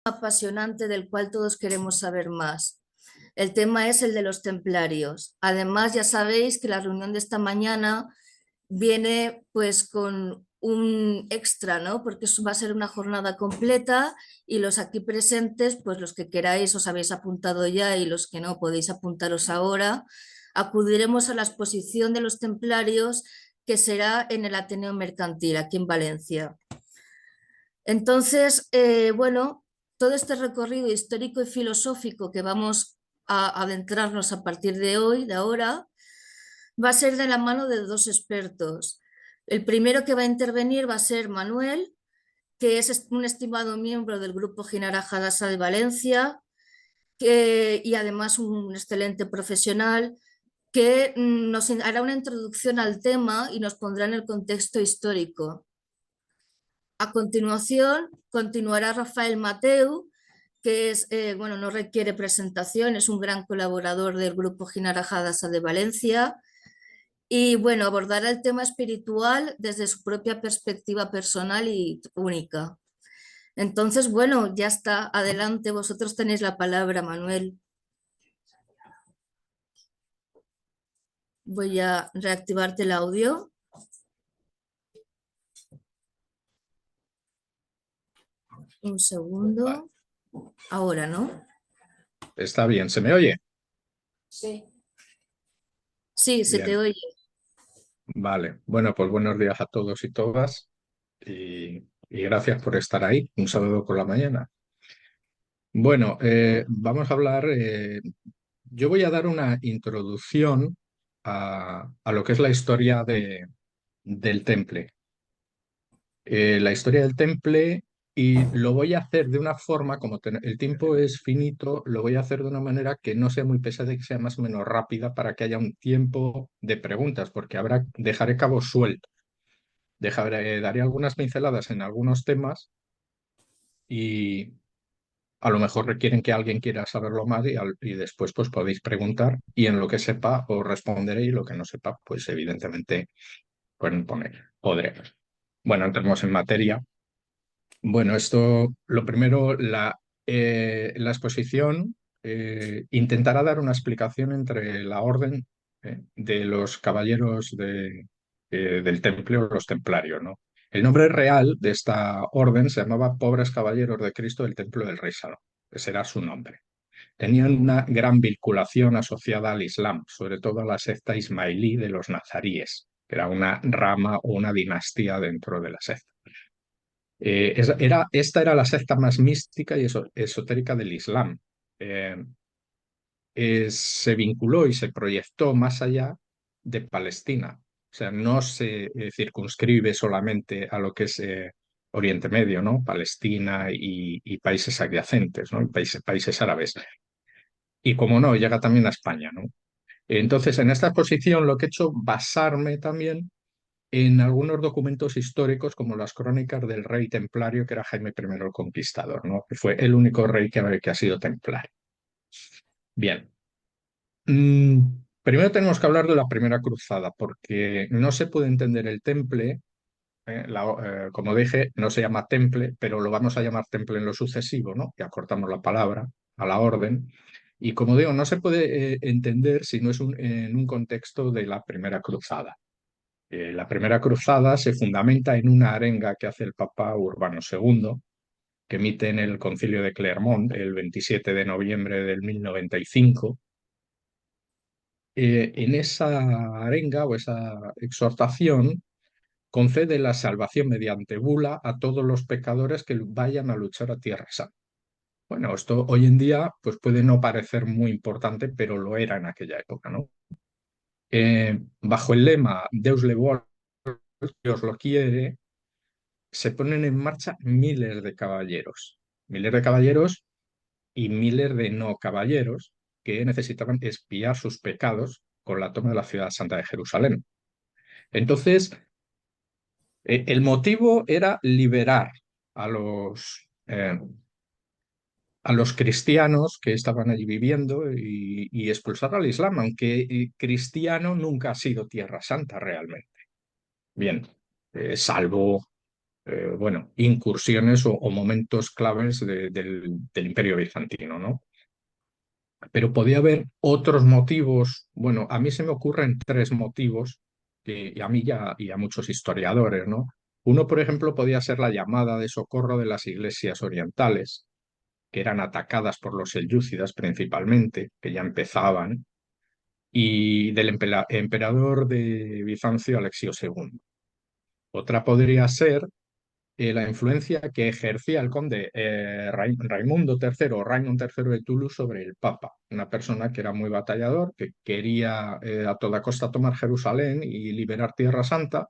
apasionante del cual todos queremos saber más. El tema es el de los templarios. Además, ya sabéis que la reunión de esta mañana viene pues con un extra, ¿no? Porque eso va a ser una jornada completa y los aquí presentes, pues los que queráis os habéis apuntado ya y los que no podéis apuntaros ahora, acudiremos a la exposición de los templarios que será en el Ateneo Mercantil, aquí en Valencia. Entonces, bueno, todo este recorrido histórico y filosófico que vamos a adentrarnos a partir de hoy, de ahora, va a ser de la mano de dos expertos. El primero que va a intervenir va a ser Manuel, que es un estimado miembro del Grupo Ginara Hadasa de Valencia y además un excelente profesional que nos hará una introducción al tema y nos pondrá en el contexto histórico. A continuación, continuará Rafael Mateu, que es, bueno, no requiere presentación, es un gran colaborador del Grupo Ginara Hadasa de Valencia y, bueno, abordará el tema espiritual desde su propia perspectiva personal y única. Entonces, bueno, ya está, adelante, vosotros tenéis la palabra, Manuel. Voy a reactivarte el audio. Un segundo. Ahora, ¿no? Está bien, ¿se me oye? Sí. Sí, se te Bien, oye. vale. Bueno, pues buenos días a todos y todas y gracias por estar ahí un sábado por la mañana. Bueno, vamos a hablar, yo voy a dar una introducción a lo que es la historia del Temple. La historia del Temple y lo voy a hacer de una forma, como el tiempo es finito, lo voy a hacer de una manera que no sea muy pesada y que sea más o menos rápida para que haya un tiempo de preguntas, porque dejaré cabos sueltos. Daré algunas pinceladas en algunos temas y a lo mejor requieren que alguien quiera saberlo más y después pues podéis preguntar y en lo que sepa os responderé y lo que no sepa pues evidentemente pueden podré. Bueno, entremos en materia. Bueno, lo primero, la exposición intentará dar una explicación entre la orden de los caballeros del Temple o los templarios, ¿no? El nombre real de esta orden se llamaba Pobres Caballeros de Cristo del Templo del Rey Salomón. Ese era su nombre. Tenían una gran vinculación asociada al Islam, sobre todo a la secta ismailí de los nazaríes, que era una rama o una dinastía dentro de la secta. Esta era la secta más mística y esotérica del Islam. Eh, Se vinculó y se proyectó más allá de Palestina. O sea, no se circunscribe solamente a lo que es Oriente Medio, ¿no? Palestina y países adyacentes, ¿no? Países árabes. Y como no, llega también a España, ¿no? Entonces, en esta exposición lo que he hecho basarme también en algunos documentos históricos como las crónicas del rey templario que era Jaime I el Conquistador, ¿no? Que fue el único rey que ha sido templario. Bien. Primero tenemos que hablar de la primera cruzada, porque no se puede entender el temple, como dije, no se llama temple, pero lo vamos a llamar temple en lo sucesivo, ¿no? Y acortamos la palabra a la orden. Y como digo, no se puede entender si no es en un contexto de la primera cruzada. La primera cruzada se fundamenta en una arenga que hace el Papa Urbano II, que emite en el Concilio de Clermont el 27 de noviembre del 1095. En esa arenga o esa exhortación concede la salvación mediante bula a todos los pecadores que vayan a luchar a Tierra Santa. Bueno, esto hoy en día pues puede no parecer muy importante, pero lo era en aquella época, ¿no? Bajo el lema Deus le vol, Dios lo quiere, se ponen en marcha miles de caballeros y miles de no caballeros que necesitaban expiar sus pecados con la toma de la ciudad santa de Jerusalén. Entonces, el motivo era liberar a a los cristianos que estaban allí viviendo y expulsar al Islam, aunque cristiano nunca ha sido Tierra Santa realmente. Bien, salvo bueno, incursiones o momentos claves del Imperio Bizantino, ¿no? Pero podía haber otros motivos. Bueno, a mí se me ocurren tres motivos, y a mí ya y a muchos historiadores, ¿no? Uno, por ejemplo, podía ser la llamada de socorro de las iglesias orientales, que eran atacadas por los selyúcidas principalmente, que ya empezaban, y del emperador de Bizancio, Alexio II. Otra podría ser la influencia que ejercía el conde Raimundo III o Raimund III de Toulouse sobre el Papa, una persona que era muy batallador, que quería a toda costa tomar Jerusalén y liberar Tierra Santa,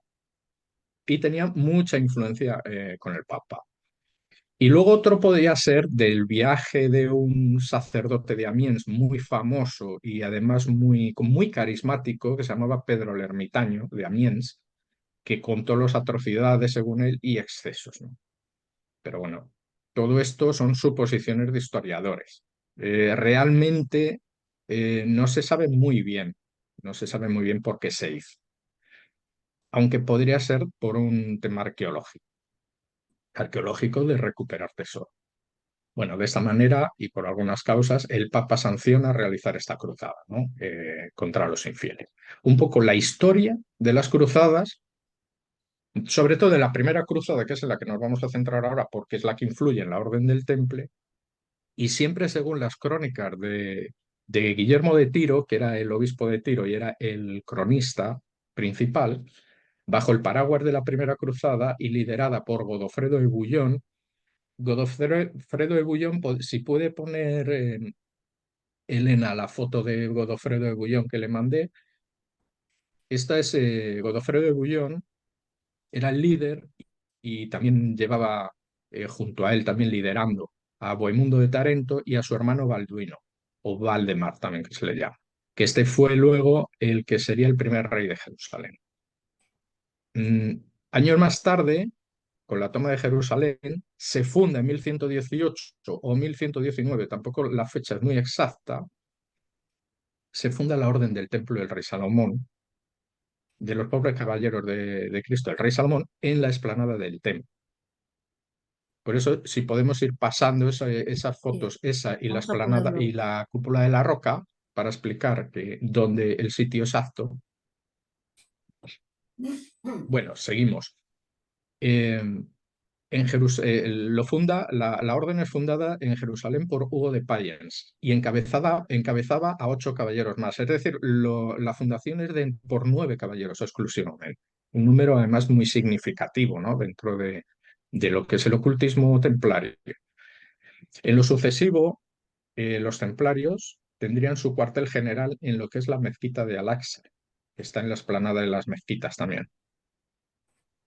y tenía mucha influencia con el Papa. Y luego otro podría ser del viaje de un sacerdote de Amiens muy famoso y además muy carismático, que se llamaba Pedro el Ermitaño de Amiens, que contó las atrocidades según él y excesos, ¿no? Pero bueno, todo esto son suposiciones de historiadores. Realmente no se sabe muy bien, no se sabe muy bien por qué se hizo, aunque podría ser por un tema arqueológico de recuperar tesoro. Bueno, de esta manera y por algunas causas, el Papa sanciona realizar esta cruzada, ¿no? Contra los infieles. Un poco la historia de las cruzadas, sobre todo de la primera cruzada, que es en la que nos vamos a centrar ahora, porque es la que influye en la Orden del Temple, y siempre según las crónicas de Guillermo de Tiro, que era el obispo de Tiro y era el cronista principal, bajo el paraguas de la primera cruzada y liderada por Godofredo de Bouillon. Godofredo de Bouillon, si puede poner Elena la foto de Godofredo de Bouillon que le mandé, esta es Godofredo de Bouillon, era el líder y también llevaba junto a él también liderando a Bohemundo de Tarento y a su hermano Balduino, o Valdemar también que se le llama, que este fue luego el que sería el primer rey de Jerusalén. Mm, Años más tarde, con la toma de Jerusalén, se funda en 1118 o 1119, tampoco la fecha es muy exacta, se funda la Orden del Templo del Rey Salomón, de los pobres caballeros de Cristo, el Rey Salomón, en la explanada del templo. Por eso, si podemos ir pasando esas Sí, fotos, esa y la vamos a explanada y ponerlo. la cúpula de la roca, para explicar dónde el sitio exacto. Bueno, seguimos. Eh, la orden es fundada en Jerusalén por Hugo de Payens y encabezaba a 8 caballeros más. Es decir, la fundación es por 9 caballeros exclusivamente. Un número además muy significativo, ¿no? Dentro de lo que es el ocultismo templario. En lo sucesivo, los templarios tendrían su cuartel general en lo que es la mezquita de Al-Aqsa, que está en la explanada de las mezquitas también.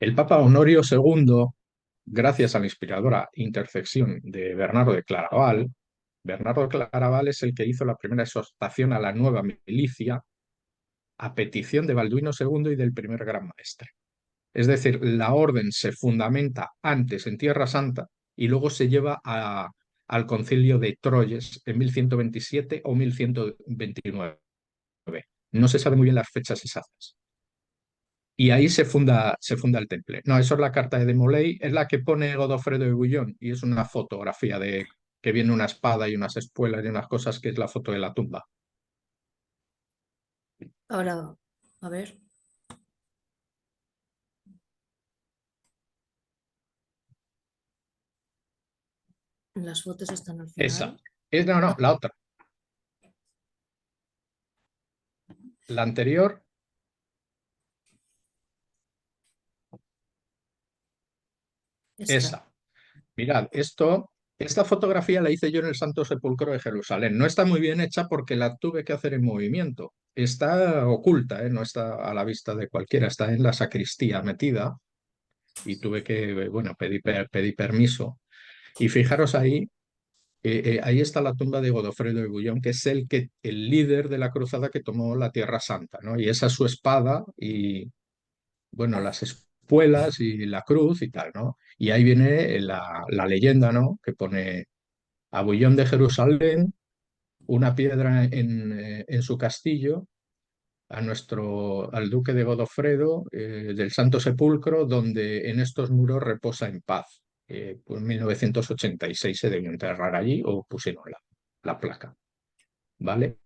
El Papa Honorio II, gracias a la inspiradora intercesión de Bernardo de Claraval, Bernardo de Claraval es el que hizo la primera exhortación a la nueva milicia a petición de Balduino II y del primer Gran Maestre. Es decir, la orden se fundamenta antes en Tierra Santa y luego se lleva al concilio de Troyes en 1127 o 1129. No se sabe muy bien las fechas exactas. Y ahí se funda el temple. No, eso es la carta de Molay, es la que pone Godofredo de Bouillon y es una fotografía de que viene una espada y unas espuelas y unas cosas, que es la foto de la tumba. Ahora, a ver, las fotos están al Esa. final. No, no, Ah, la otra. La anterior, esta. esa. Mirad, esta fotografía la hice yo en el Santo Sepulcro de Jerusalén. No está muy bien hecha porque la tuve que hacer en movimiento. Está oculta, no está a la vista de cualquiera. Está en la sacristía metida y tuve que, bueno, pedí permiso. Y fijaros ahí está la tumba de Godofredo de Bouillon, que es el líder de la cruzada que tomó la Tierra Santa, ¿no? Y esa es su espada y, bueno, las espuelas y la cruz y tal, ¿no? Y ahí viene la leyenda, ¿no? Que pone a Bouillon de Jerusalén una piedra en su castillo al duque de Godofredo del Santo Sepulcro, donde en estos muros reposa en paz. Pues en 1986 se debió enterrar allí o pusieron la placa, ¿vale?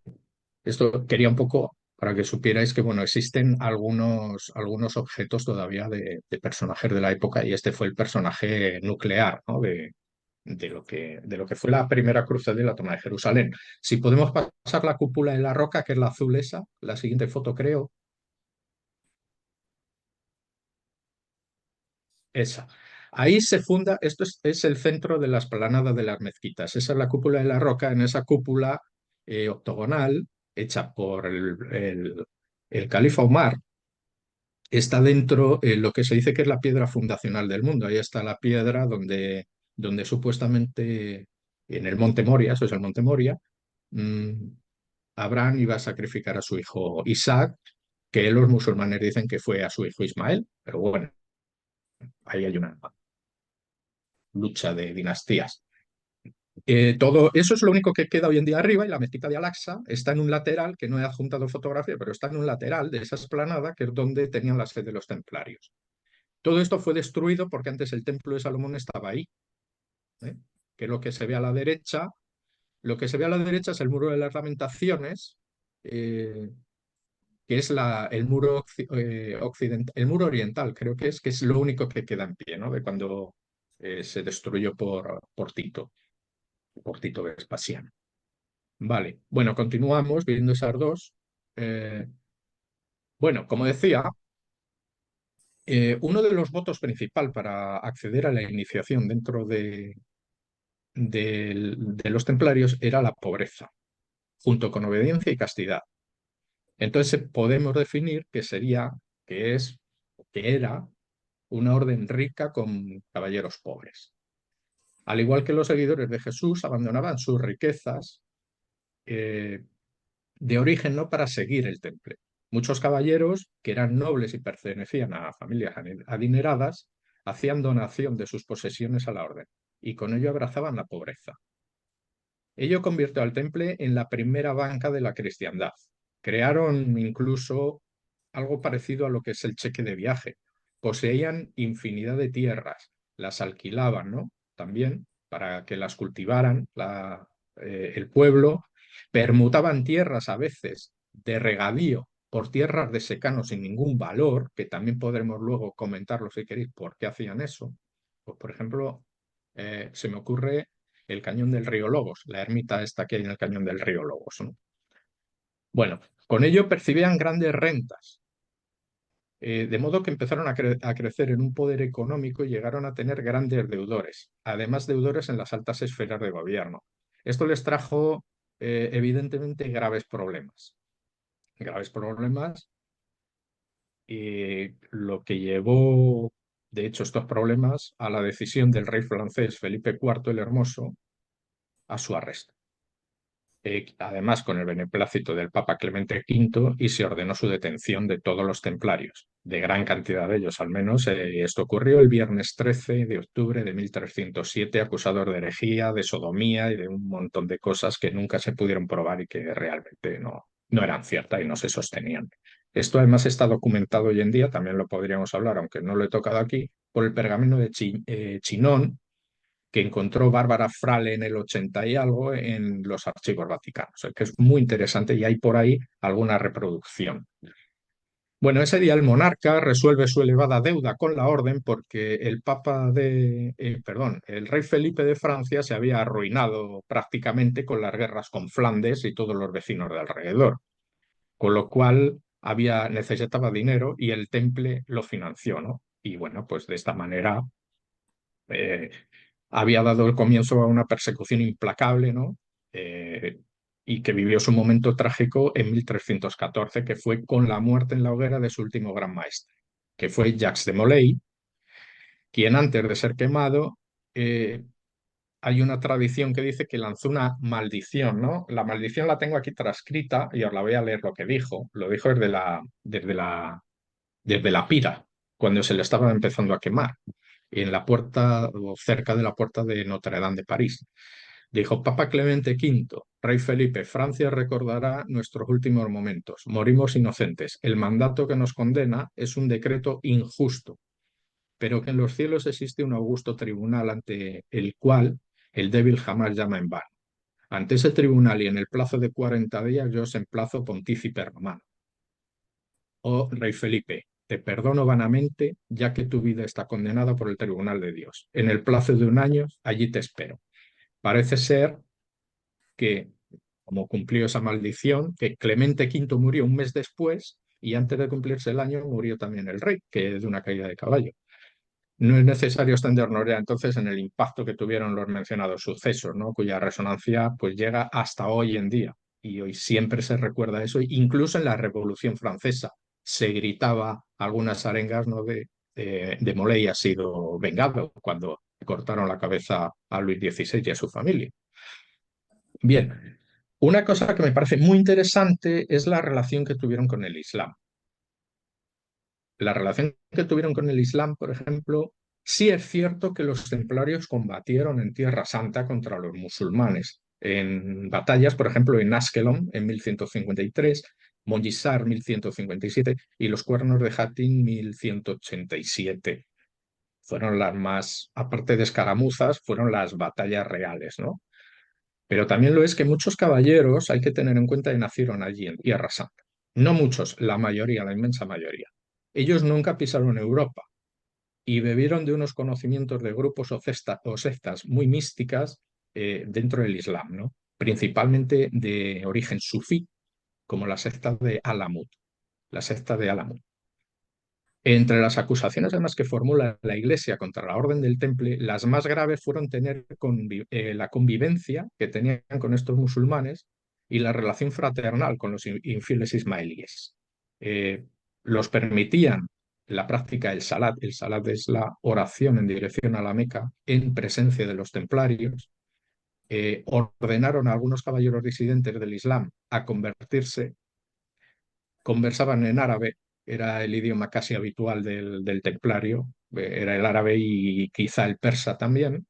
Esto quería un poco para que supierais que, bueno, existen algunos objetos todavía de personajes de la época y este fue el personaje nuclear, ¿no? De lo que fue la primera cruzada y la toma de Jerusalén. Si podemos pasar la cúpula de la roca, que es la azul esa, la siguiente foto creo, esa. Ahí se funda, esto es el centro de la explanada de las mezquitas. Esa es la cúpula de la roca. En esa cúpula octogonal, hecha por el califa Omar, está dentro lo que se dice que es la piedra fundacional del mundo. Ahí está la piedra donde supuestamente en el Monte Moria, eso es el Monte Moria, mm, Abraham iba a sacrificar a su hijo Isaac, que los musulmanes dicen que fue a su hijo Ismael, pero bueno, ahí hay una lucha de dinastías. Todo eso es lo único que queda hoy en día arriba y la mezquita de Al-Aqsa está en un lateral, que no he adjuntado fotografía, pero está en un lateral de esa explanada que es donde tenían la sede de los templarios. Todo esto fue destruido porque antes el templo de Salomón estaba ahí, ¿eh? Que lo que se ve a la derecha, lo que se ve a la derecha es el muro de las lamentaciones, eh, que es el muro occidental, el muro oriental, creo que es lo único que queda en pie, ¿no? De cuando se destruyó por Tito Vespasiano. Vale, bueno, continuamos viendo esas dos. Eh, bueno, como decía, uno de los votos principal para acceder a la iniciación dentro de los templarios era la pobreza, junto con obediencia y castidad. Entonces podemos definir que era una orden rica con caballeros pobres. Al igual que los seguidores de Jesús, abandonaban sus riquezas eh, de origen no para seguir el temple. Muchos caballeros, que eran nobles y pertenecían a familias adineradas, hacían donación de sus posesiones a la orden y con ello abrazaban la pobreza. Ello convirtió al temple en la primera banca de la cristiandad. Crearon incluso algo parecido a lo que es el cheque de viaje. Poseían infinidad de tierras, las alquilaban, ¿no? También para que las cultivaran el pueblo. Permutaban tierras a veces de regadío por tierras de secano sin ningún valor, que también podremos luego comentarlo si queréis por qué hacían eso. Pues, por ejemplo, se me ocurre el cañón del río Lobos, la ermita esta que hay en el cañón del río Lobos, ¿no? Bueno, con ello percibían grandes rentas, de modo que empezaron a crecer en un poder económico y llegaron a tener grandes deudores, además deudores en las altas esferas de gobierno. Esto les trajo, evidentemente, graves problemas, y lo que llevó, de hecho, estos problemas a la decisión del rey francés Felipe IV el Hermoso a su arresto. Además con el beneplácito del Papa Clemente V, y se ordenó su detención de todos los templarios, de gran cantidad de ellos al menos. Esto ocurrió el viernes 13 de octubre de 1307, acusados de herejía, de sodomía y de un montón de cosas que nunca se pudieron probar y que realmente no eran ciertas y no se sostenían. Esto además está documentado hoy en día, también lo podríamos hablar, aunque no lo he tocado aquí, por el pergamino de Chinón, que encontró Bárbara Frale en el 80 y algo en los archivos vaticanos, que es muy interesante y hay por ahí alguna reproducción. Bueno, ese día el monarca resuelve su elevada deuda con la orden porque el rey Felipe de Francia se había arruinado prácticamente con las guerras con Flandes y todos los vecinos de alrededor, con lo cual necesitaba dinero y el temple lo financió, ¿no? Y bueno, pues de esta manera eh, había dado el comienzo a una persecución implacable, ¿no? Eh, y que vivió su momento trágico en 1314, que fue con la muerte en la hoguera de su último gran maestre, que fue Jacques de Molay, quien antes de ser quemado, hay una tradición que dice que lanzó una maldición, ¿no? La maldición la tengo aquí transcrita y os la voy a leer lo que dijo. Lo dijo desde la pira, cuando se le estaba empezando a quemar, en la puerta o cerca de la puerta de Notre Dame de París. Dijo Papa Clemente V, Rey Felipe, Francia recordará nuestros últimos momentos. Morimos inocentes. El mandato que nos condena es un decreto injusto, pero que en los cielos existe un augusto tribunal ante el cual el débil jamás llama en vano. Ante ese tribunal y en el plazo de 40 días yo os emplazo, pontícipe romano. Oh Rey Felipe, te perdono vanamente, ya que tu vida está condenada por el tribunal de Dios. En el plazo de un año, allí te espero. Parece ser que, como cumplió esa maldición, que Clemente V murió un mes después y antes de cumplirse el año murió también el rey, que es de una caída de caballo. No es necesario extendernos ya entonces en el impacto que tuvieron los mencionados sucesos, ¿no? Cuya resonancia pues llega hasta hoy en día. Y hoy siempre se recuerda eso, incluso en la Revolución Francesa se gritaba algunas arengas, ¿no? de Molay ha sido vengado cuando cortaron la cabeza a Luis XVI y a su familia. Bien, una cosa que me parece muy interesante es la relación que tuvieron con el Islam. La relación que tuvieron con el Islam, por ejemplo, sí es cierto que los templarios combatieron en Tierra Santa contra los musulmanes, en batallas, por ejemplo, en Askelon en 1153, Mongisar 1157 y los Cuernos de Jatín 1187. Fueron las más, aparte de escaramuzas, fueron las batallas reales, ¿no? Pero también lo es que muchos caballeros, hay que tener en cuenta que nacieron allí en Tierra Santa. No muchos, la mayoría, la inmensa mayoría. Ellos nunca pisaron Europa y bebieron de unos conocimientos de grupos o sectas muy místicas dentro del Islam, ¿no? Principalmente de origen sufí, como la secta de Alamut, la secta de Alamut. Entre las acusaciones además que formula la Iglesia contra la Orden del Temple, las más graves fueron tener la convivencia que tenían con estos musulmanes y la relación fraternal con los infieles ismaelíes. Los permitían la práctica del salat. El salat es la oración en dirección a la Meca en presencia de los templarios. Ordenaron a algunos caballeros disidentes del Islam a convertirse, conversaban en árabe, era el idioma casi habitual del templario, era el árabe y quizá el persa también,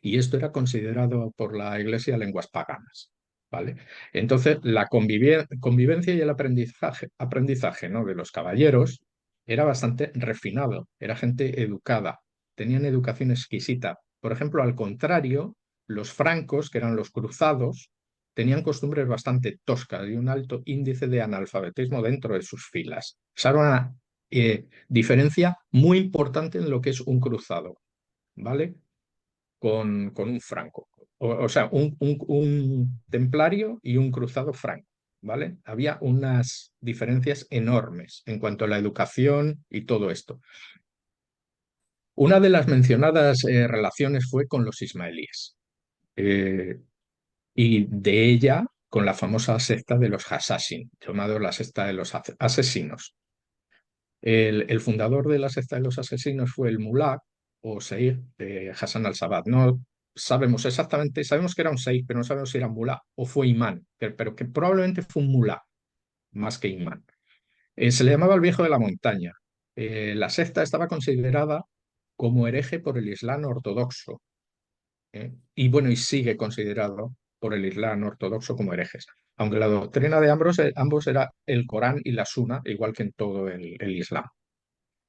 y esto era considerado por la Iglesia lenguas paganas. ¿Vale? Entonces, la convivencia y el aprendizaje, ¿no? de los caballeros era bastante refinado, era gente educada, tenían educación exquisita. Por ejemplo, al contrario, los francos, que eran los cruzados, tenían costumbres bastante toscas y un alto índice de analfabetismo dentro de sus filas. Esa era una diferencia muy importante en lo que es un cruzado, ¿vale? Con un franco. O sea, un templario y un cruzado franco, ¿vale? Había unas diferencias enormes en cuanto a la educación y todo esto. Una de las mencionadas relaciones fue con los ismaelíes y de ella con la famosa secta de los Hasashin, llamado la secta de los asesinos. El fundador de la secta de los asesinos fue el mulá o seir Hassan al-Sabat. No sabemos exactamente, sabemos que era un seir, pero no sabemos si era mulá o fue imán, pero que probablemente fue un mulá más que imán. Se le llamaba el viejo de la montaña. La secta estaba considerada como hereje por el Islam ortodoxo. Y bueno, y sigue considerado por el Islam ortodoxo como herejes. Aunque la doctrina de ambos era el Corán y la Suna, igual que en todo el Islam.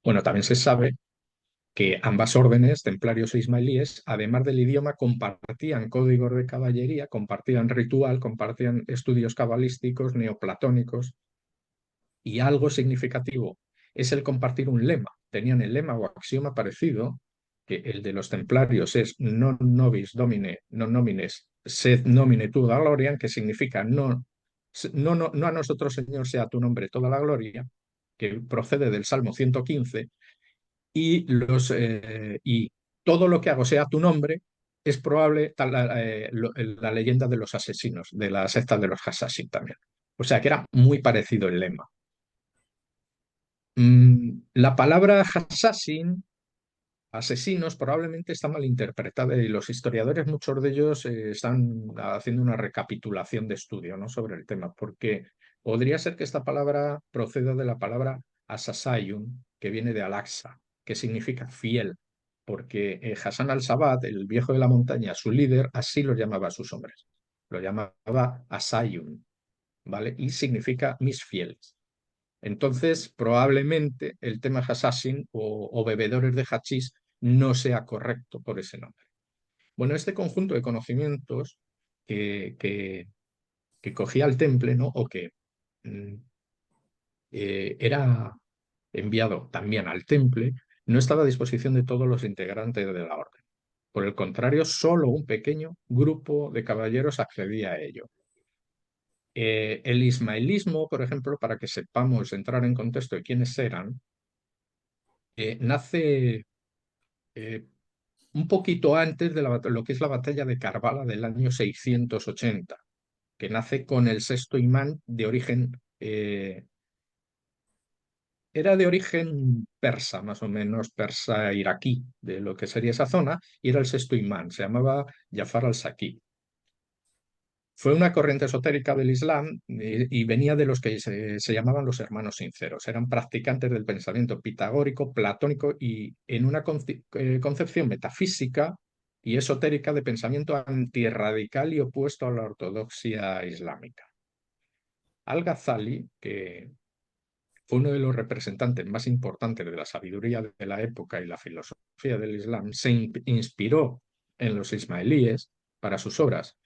Bueno, también se sabe que ambas órdenes, templarios e ismaelíes, además del idioma, compartían códigos de caballería, compartían ritual, compartían estudios cabalísticos, neoplatónicos, y algo significativo es el compartir un lema. Tenían el lema o axioma parecido, que el de los templarios es non nobis domine, non nomines, sed nomine tua gloria, que significa no a nosotros, Señor, sea tu nombre toda la gloria, que procede del Salmo 115, y todo lo que hago sea tu nombre, es probable la leyenda de los asesinos, de la secta de los Hassasin también. O sea que era muy parecido el lema. La palabra Hassassin, asesinos, probablemente está mal interpretada y los historiadores, muchos de ellos, están haciendo una recapitulación de estudio, ¿no? sobre el tema, porque podría ser que esta palabra proceda de la palabra Asasayun, que viene de Al-Aqsa, que significa fiel. porque Hassan al-Sabbah, el viejo de la montaña, su líder, así los llamaba a sus hombres. Lo llamaba Asayun, ¿vale? Y significa mis fieles. Entonces, probablemente el tema Assassin o bebedores de hachís no sea correcto por ese nombre. Bueno, este conjunto de conocimientos que, que, que cogía el temple, ¿no? O que mm, era enviado también al temple, no estaba a disposición de todos los integrantes de la orden. Por el contrario, solo un pequeño grupo de caballeros accedía a ello. El ismaelismo, por ejemplo, para que sepamos entrar en contexto de quiénes eran, nace eh, un poquito antes de lo que es la batalla de Karbala del año 680, que nace con el sexto imán de origen, era de origen persa, más o menos persa iraquí, de lo que sería esa zona, y era el sexto imán, se llamaba Jafar al-Saqi. Fue una corriente esotérica del Islam y venía de los que se llamaban los hermanos sinceros. Eran practicantes del pensamiento pitagórico, platónico y en una concepción metafísica y esotérica de pensamiento antirradical y opuesto a la ortodoxia islámica. Al-Ghazali, que fue uno de los representantes más importantes de la sabiduría de la época y la filosofía del Islam, se inspiró en los ismaelíes para sus obras.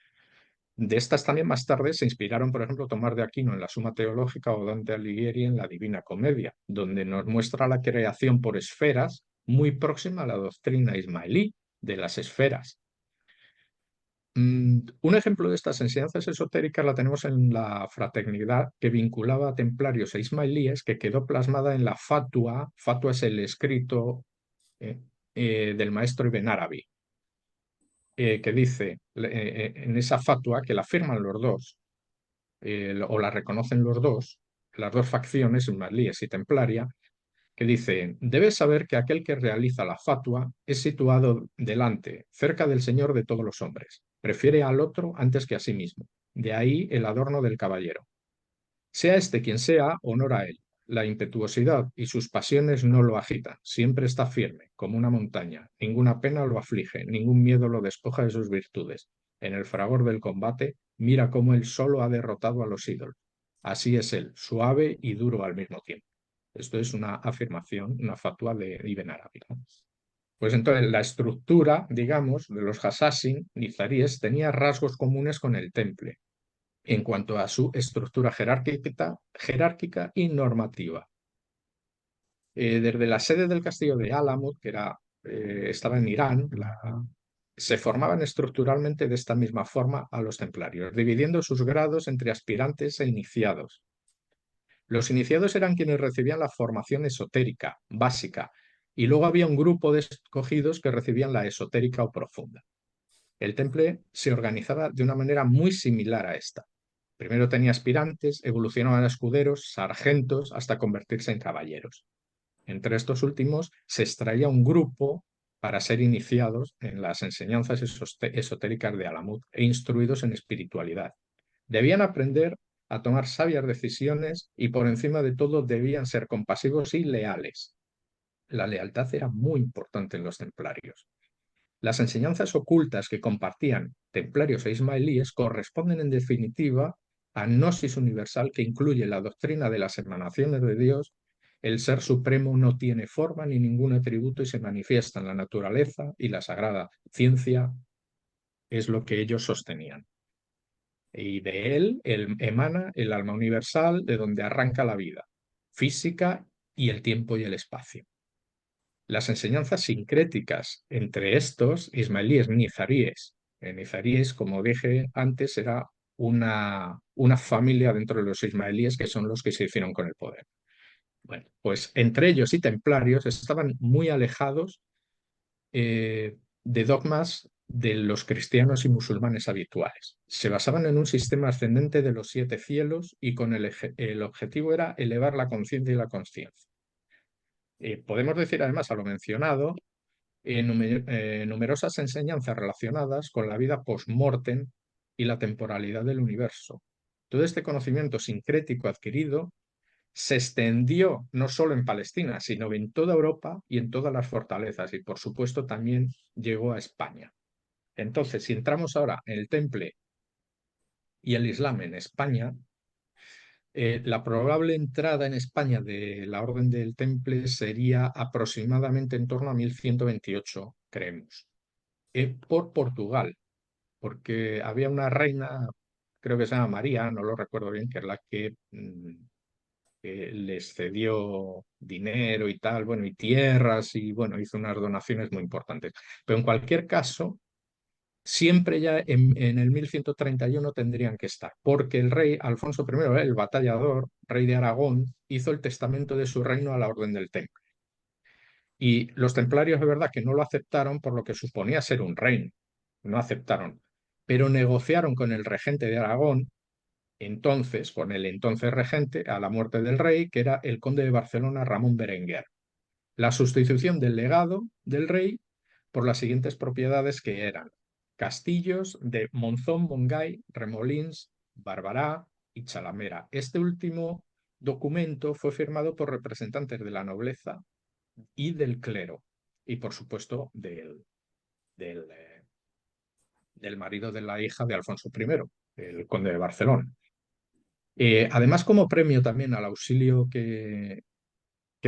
De estas también más tarde se inspiraron, por ejemplo, Tomás de Aquino en la Suma Teológica o Dante Alighieri en la Divina Comedia, donde nos muestra la creación por esferas muy próxima a la doctrina ismaelí de las esferas. Un ejemplo de estas enseñanzas esotéricas la tenemos en la fraternidad que vinculaba a templarios e ismaelíes, que quedó plasmada en la fatua. Fatua es el escrito eh, del maestro Ibn Arabi, que dice en esa fatua que la firman los dos, o la reconocen los dos, las dos facciones, ismaelíes y templaria, que dice: debes saber que aquel que realiza la fatua es situado delante, cerca del Señor de todos los hombres. Prefiere al otro antes que a sí mismo. De ahí el adorno del caballero. Sea este quien sea, honor a él. La impetuosidad y sus pasiones no lo agitan. Siempre está firme, como una montaña. Ninguna pena lo aflige, ningún miedo lo despoja de sus virtudes. En el fragor del combate, mira cómo él solo ha derrotado a los ídolos. Así es él, suave y duro al mismo tiempo. Esto es una afirmación, una fatua de Ibn Arabi, ¿no? Pues entonces la estructura, digamos, de los Hassassin nizaríes tenía rasgos comunes con el temple en cuanto a su estructura jerárquica y normativa. Desde la sede del castillo de Alamut, que estaba en Irán, se formaban estructuralmente de esta misma forma a los templarios, dividiendo sus grados entre aspirantes e iniciados. Los iniciados eran quienes recibían la formación esotérica básica y luego había un grupo de escogidos que recibían la esotérica o profunda. El temple se organizaba de una manera muy similar a esta. Primero tenía aspirantes, evolucionaban a escuderos, sargentos, hasta convertirse en caballeros. Entre estos últimos se extraía un grupo para ser iniciados en las enseñanzas esotéricas de Alamut e instruidos en espiritualidad. Debían aprender a tomar sabias decisiones y por encima de todo debían ser compasivos y leales. La lealtad era muy importante en los templarios. Las enseñanzas ocultas que compartían templarios e ismaelíes corresponden en definitiva a gnosis universal que incluye la doctrina de las emanaciones de Dios. El Ser Supremo no tiene forma ni ningún atributo y se manifiesta en la naturaleza, y la sagrada ciencia es lo que ellos sostenían. Y de él emana el alma universal, de donde arranca la vida física y el tiempo y el espacio. Las enseñanzas sincréticas entre estos ismaelíes nizaríes. Nizaríes, como dije antes, era una familia dentro de los ismaelíes que son los que se hicieron con el poder. Bueno, pues entre ellos y templarios estaban muy alejados de dogmas de los cristianos y musulmanes habituales. Se basaban en un sistema ascendente de los 7 cielos y con el objetivo era elevar la conciencia y la consciencia. Podemos decir además a lo mencionado numerosas enseñanzas relacionadas con la vida post-mortem y la temporalidad del universo. Todo este conocimiento sincrético adquirido se extendió no solo en Palestina, sino en toda Europa y en todas las fortalezas, y por supuesto también llegó a España. Entonces, si entramos ahora en el Temple y el Islam en España, la probable entrada en España de la Orden del Temple sería aproximadamente en torno a 1128, creemos, por Portugal, porque había una reina, creo que se llama María, no lo recuerdo bien, que es la que les cedió dinero y tal, bueno, y tierras, y bueno, hizo unas donaciones muy importantes. Pero en cualquier caso, siempre ya en el 1131 tendrían que estar, porque el rey Alfonso I, el batallador, rey de Aragón, hizo el testamento de su reino a la Orden del Temple. Y los templarios de verdad que no lo aceptaron por lo que suponía ser un reino, no aceptaron, pero negociaron con el regente de Aragón, entonces, con el entonces regente, a la muerte del rey, que era el conde de Barcelona, Ramón Berenguer, la sustitución del legado del rey por las siguientes propiedades que eran castillos de Monzón, Montgai, Remolins, Barbará y Chalamera. Este último documento fue firmado por representantes de la nobleza y del clero, y por supuesto del marido de la hija de Alfonso I, el conde de Barcelona. Además, como premio también al auxilio que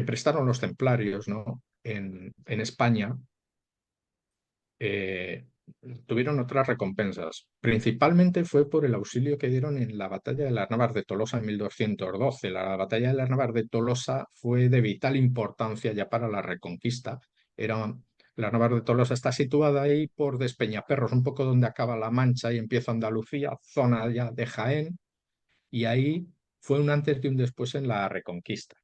prestaron los templarios, ¿no? En España, eh, tuvieron otras recompensas. Principalmente fue por el auxilio que dieron en la batalla de las Navas de Tolosa en 1212. La batalla de las Navas de Tolosa fue de vital importancia ya para la reconquista. Las Navas de Tolosa está situada ahí por Despeñaperros, un poco donde acaba La Mancha y empieza Andalucía, zona ya de Jaén, y ahí fue un antes y un después en la reconquista.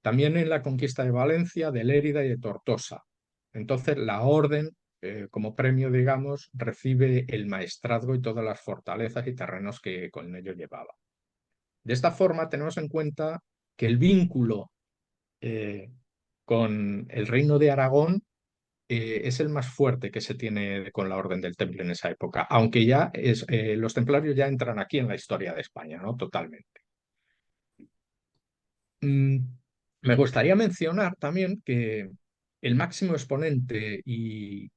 También en la conquista de Valencia, de Lérida y de Tortosa. Entonces, la orden, como premio, digamos, recibe el maestrazgo y todas las fortalezas y terrenos que con ello llevaba. De esta forma, tenemos en cuenta que el vínculo eh, con el reino de Aragón es el más fuerte que se tiene con la Orden del Temple en esa época, aunque ya los templarios ya entran aquí en la historia de España, ¿no? Totalmente. Mm, Me gustaría mencionar también que el máximo exponente y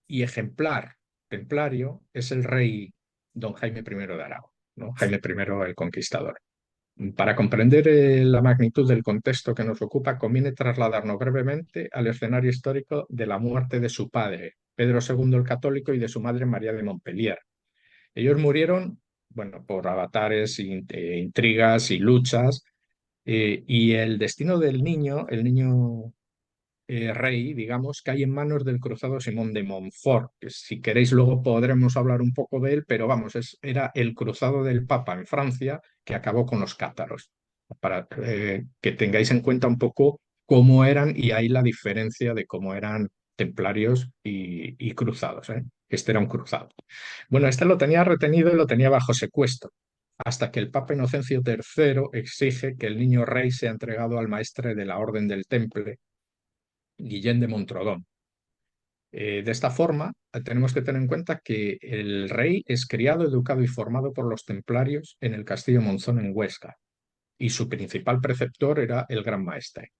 ejemplar templario es el rey don Jaime I de Aragón, ¿no? Jaime I el Conquistador. Para comprender la magnitud del contexto que nos ocupa, conviene trasladarnos brevemente al escenario histórico de la muerte de su padre, Pedro II el Católico, y de su madre María de Montpellier. Ellos murieron, bueno, por avatares, intrigas y luchas, y el destino del niño, el niño rey, digamos, cae en manos del cruzado Simón de Montfort, que si queréis luego podremos hablar un poco de él, pero vamos, era el cruzado del Papa en Francia que acabó con los cátaros, para que tengáis en cuenta un poco cómo eran, y ahí la diferencia de cómo eran templarios y cruzados, ¿eh? Este era un cruzado. Bueno, este lo tenía retenido y lo tenía bajo secuestro, hasta que el Papa Inocencio III exige que el niño rey sea entregado al maestre de la Orden del Temple, Guillén de Montrodón. De esta forma, tenemos que tener en cuenta que el rey es criado, educado y formado por los templarios en el castillo Monzón en Huesca, y su principal preceptor era el Gran Maestre.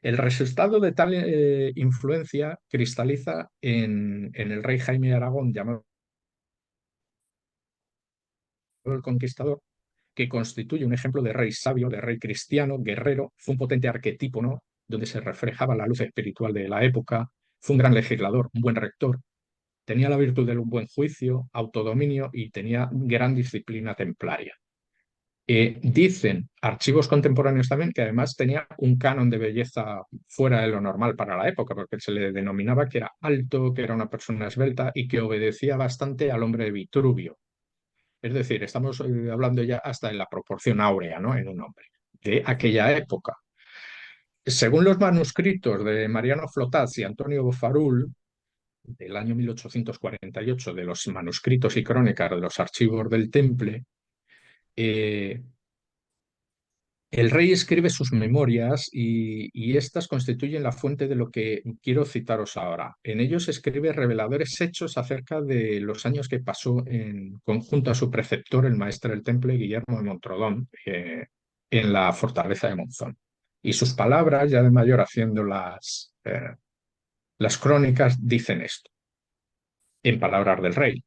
El resultado de tal influencia cristaliza en el rey Jaime de Aragón, llamado el Conquistador, que constituye un ejemplo de rey sabio, de rey cristiano, guerrero. Fue un potente arquetipo, ¿no? Donde se reflejaba la luz espiritual de la época. Fue un gran legislador, un buen rector. Tenía la virtud del buen juicio, autodominio, y tenía gran disciplina templaria. Dicen archivos contemporáneos también que además tenía un canon de belleza fuera de lo normal para la época, porque se le denominaba que era alto, que era una persona esbelta y que obedecía bastante al hombre de Vitruvio. Es decir, estamos hablando ya hasta de la proporción áurea, ¿no? En un hombre de aquella época. Según los manuscritos de Mariano Flotats y Antonio Bofarul, del año 1848, de los manuscritos y crónicas de los archivos del Temple, eh, el rey escribe sus memorias, y estas constituyen la fuente de lo que quiero citaros ahora. En ellos escribe reveladores hechos acerca de los años que pasó en conjunto a su preceptor, el maestre del Temple, Guillermo de Montrodón, en la fortaleza de Monzón. Y sus palabras, ya de mayor haciendo las crónicas, dicen esto, en palabras del rey.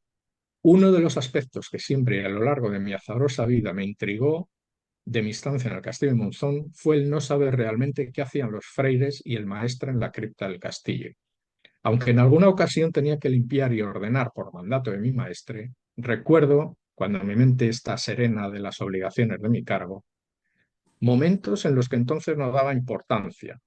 Uno de los aspectos que siempre a lo largo de mi azarosa vida me intrigó de mi estancia en el castillo de Monzón fue el no saber realmente qué hacían los freires y el maestre en la cripta del castillo. Aunque en alguna ocasión tenía que limpiar y ordenar por mandato de mi maestre, recuerdo, cuando mi mente está serena de las obligaciones de mi cargo, momentos en los que entonces no daba importancia.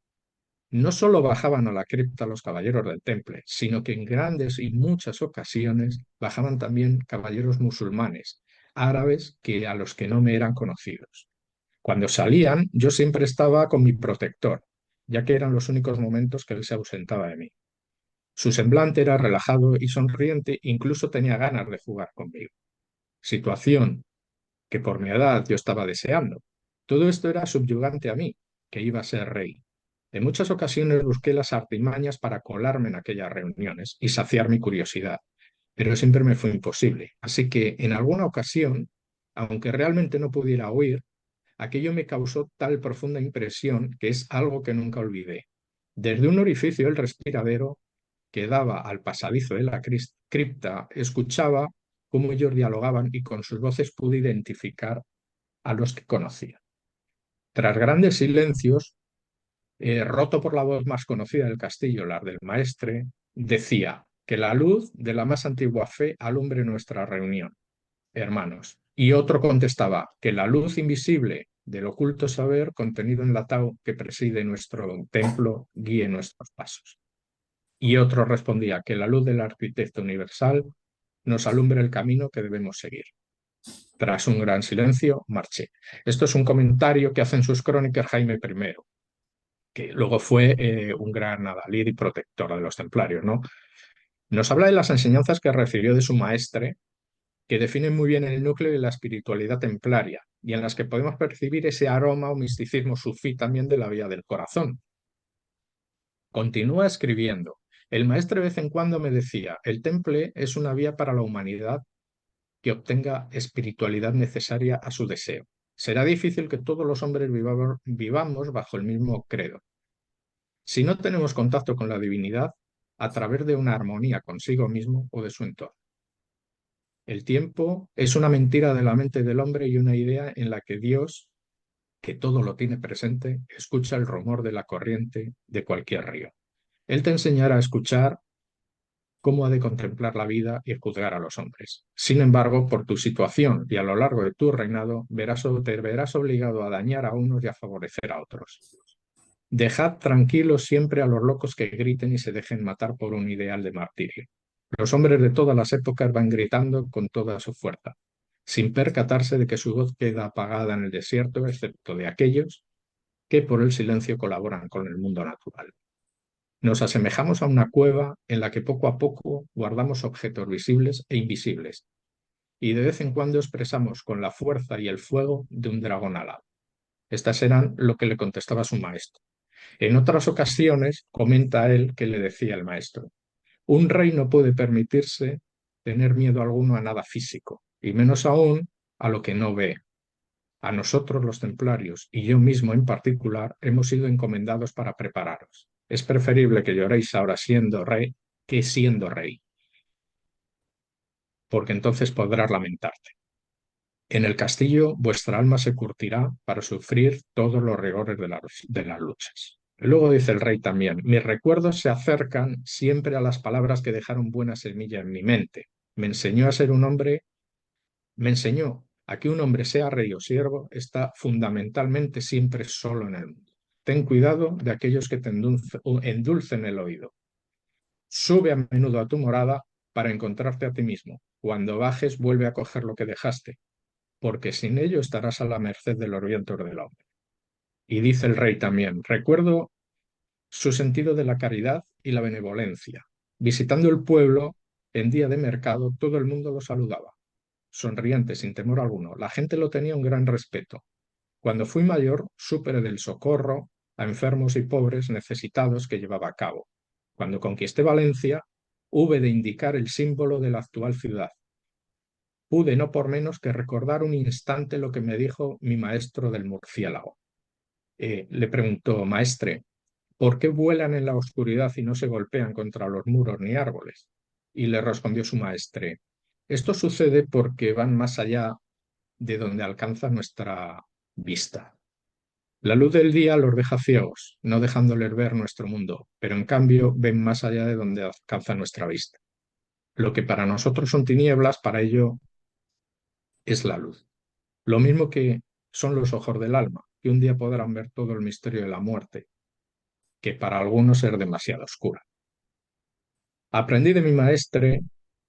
No solo bajaban a la cripta los caballeros del temple, sino que en grandes y muchas ocasiones bajaban también caballeros musulmanes, árabes a los que no me eran conocidos. Cuando salían, yo siempre estaba con mi protector, ya que eran los únicos momentos que él se ausentaba de mí. Su semblante era relajado y sonriente, incluso tenía ganas de jugar conmigo. Situación que por mi edad yo estaba deseando. Todo esto era subyugante a mí, que iba a ser rey. En muchas ocasiones busqué las artimañas para colarme en aquellas reuniones y saciar mi curiosidad, pero siempre me fue imposible. Así que en alguna ocasión, aunque realmente no pudiera oír, aquello me causó tal profunda impresión que es algo que nunca olvidé. Desde un orificio del respiradero que daba al pasadizo de la cripta, escuchaba cómo ellos dialogaban y con sus voces pude identificar a los que conocía. Tras grandes silencios, roto por la voz más conocida del castillo, la del maestre, decía que la luz de la más antigua fe alumbre nuestra reunión, hermanos. Y otro contestaba que la luz invisible del oculto saber contenido en la Tao que preside nuestro templo guíe nuestros pasos. Y otro respondía que la luz del arquitecto universal nos alumbre el camino que debemos seguir. Tras un gran silencio, marché. Esto es un comentario que hace en sus crónicas Jaime I, que luego fue un gran adalid y protector de los templarios, ¿no? Nos habla de las enseñanzas que recibió de su maestre, que definen muy bien el núcleo de la espiritualidad templaria y en las que podemos percibir ese aroma o misticismo sufí también de la vía del corazón. Continúa escribiendo. El maestre de vez en cuando me decía, el temple es una vía para la humanidad que obtenga espiritualidad necesaria a su deseo. Será difícil que todos los hombres vivamos bajo el mismo credo. Si no tenemos contacto con la divinidad, a través de una armonía consigo mismo o de su entorno. El tiempo es una mentira de la mente del hombre y una idea en la que Dios, que todo lo tiene presente, escucha el rumor de la corriente de cualquier río. Él te enseñará a escuchar cómo ha de contemplar la vida y juzgar a los hombres. Sin embargo, por tu situación y a lo largo de tu reinado, te verás obligado a dañar a unos y a favorecer a otros. Dejad tranquilos siempre a los locos que griten y se dejen matar por un ideal de martirio. Los hombres de todas las épocas van gritando con toda su fuerza, sin percatarse de que su voz queda apagada en el desierto, excepto de aquellos que por el silencio colaboran con el mundo natural. Nos asemejamos a una cueva en la que poco a poco guardamos objetos visibles e invisibles, y de vez en cuando expresamos con la fuerza y el fuego de un dragón alado. Estas eran lo que le contestaba su maestro. En otras ocasiones comenta él que le decía el maestro, un rey no puede permitirse tener miedo alguno a nada físico, y menos aún a lo que no ve. A nosotros los templarios, y yo mismo en particular, hemos sido encomendados para prepararos. Es preferible que lloréis ahora siendo rey que siendo rey, porque entonces podrás lamentarte. En el castillo vuestra alma se curtirá para sufrir todos los rigores de las luchas. Luego dice el rey también, mis recuerdos se acercan siempre a las palabras que dejaron buena semilla en mi mente. Me enseñó a ser un hombre, me enseñó a que un hombre sea rey o siervo, está fundamentalmente siempre solo en el mundo. Ten cuidado de aquellos que te endulcen el oído. Sube a menudo a tu morada para encontrarte a ti mismo. Cuando bajes, vuelve a coger lo que dejaste, porque sin ello estarás a la merced de los vientos del hombre. Y dice el rey también, recuerdo su sentido de la caridad y la benevolencia. Visitando el pueblo, en día de mercado, todo el mundo lo saludaba, sonriente, sin temor alguno. La gente lo tenía un gran respeto. Cuando fui mayor, supe del socorro a enfermos y pobres necesitados que llevaba a cabo. Cuando conquisté Valencia, hube de indicar el símbolo de la actual ciudad. pude no por menos que recordar un instante lo que me dijo mi maestro del murciélago. Le preguntó: maestre, ¿por qué vuelan en la oscuridad y no se golpean contra los muros ni árboles? Y le respondió su maestre: esto sucede porque van más allá de donde alcanza nuestra vista. La luz del día los deja ciegos, no dejándoles ver nuestro mundo, pero en cambio ven más allá de donde alcanza nuestra vista. Lo que para nosotros son tinieblas, para ello es la luz. Lo mismo que son los ojos del alma, que un día podrán ver todo el misterio de la muerte, que para algunos es demasiado oscura. Aprendí de mi maestre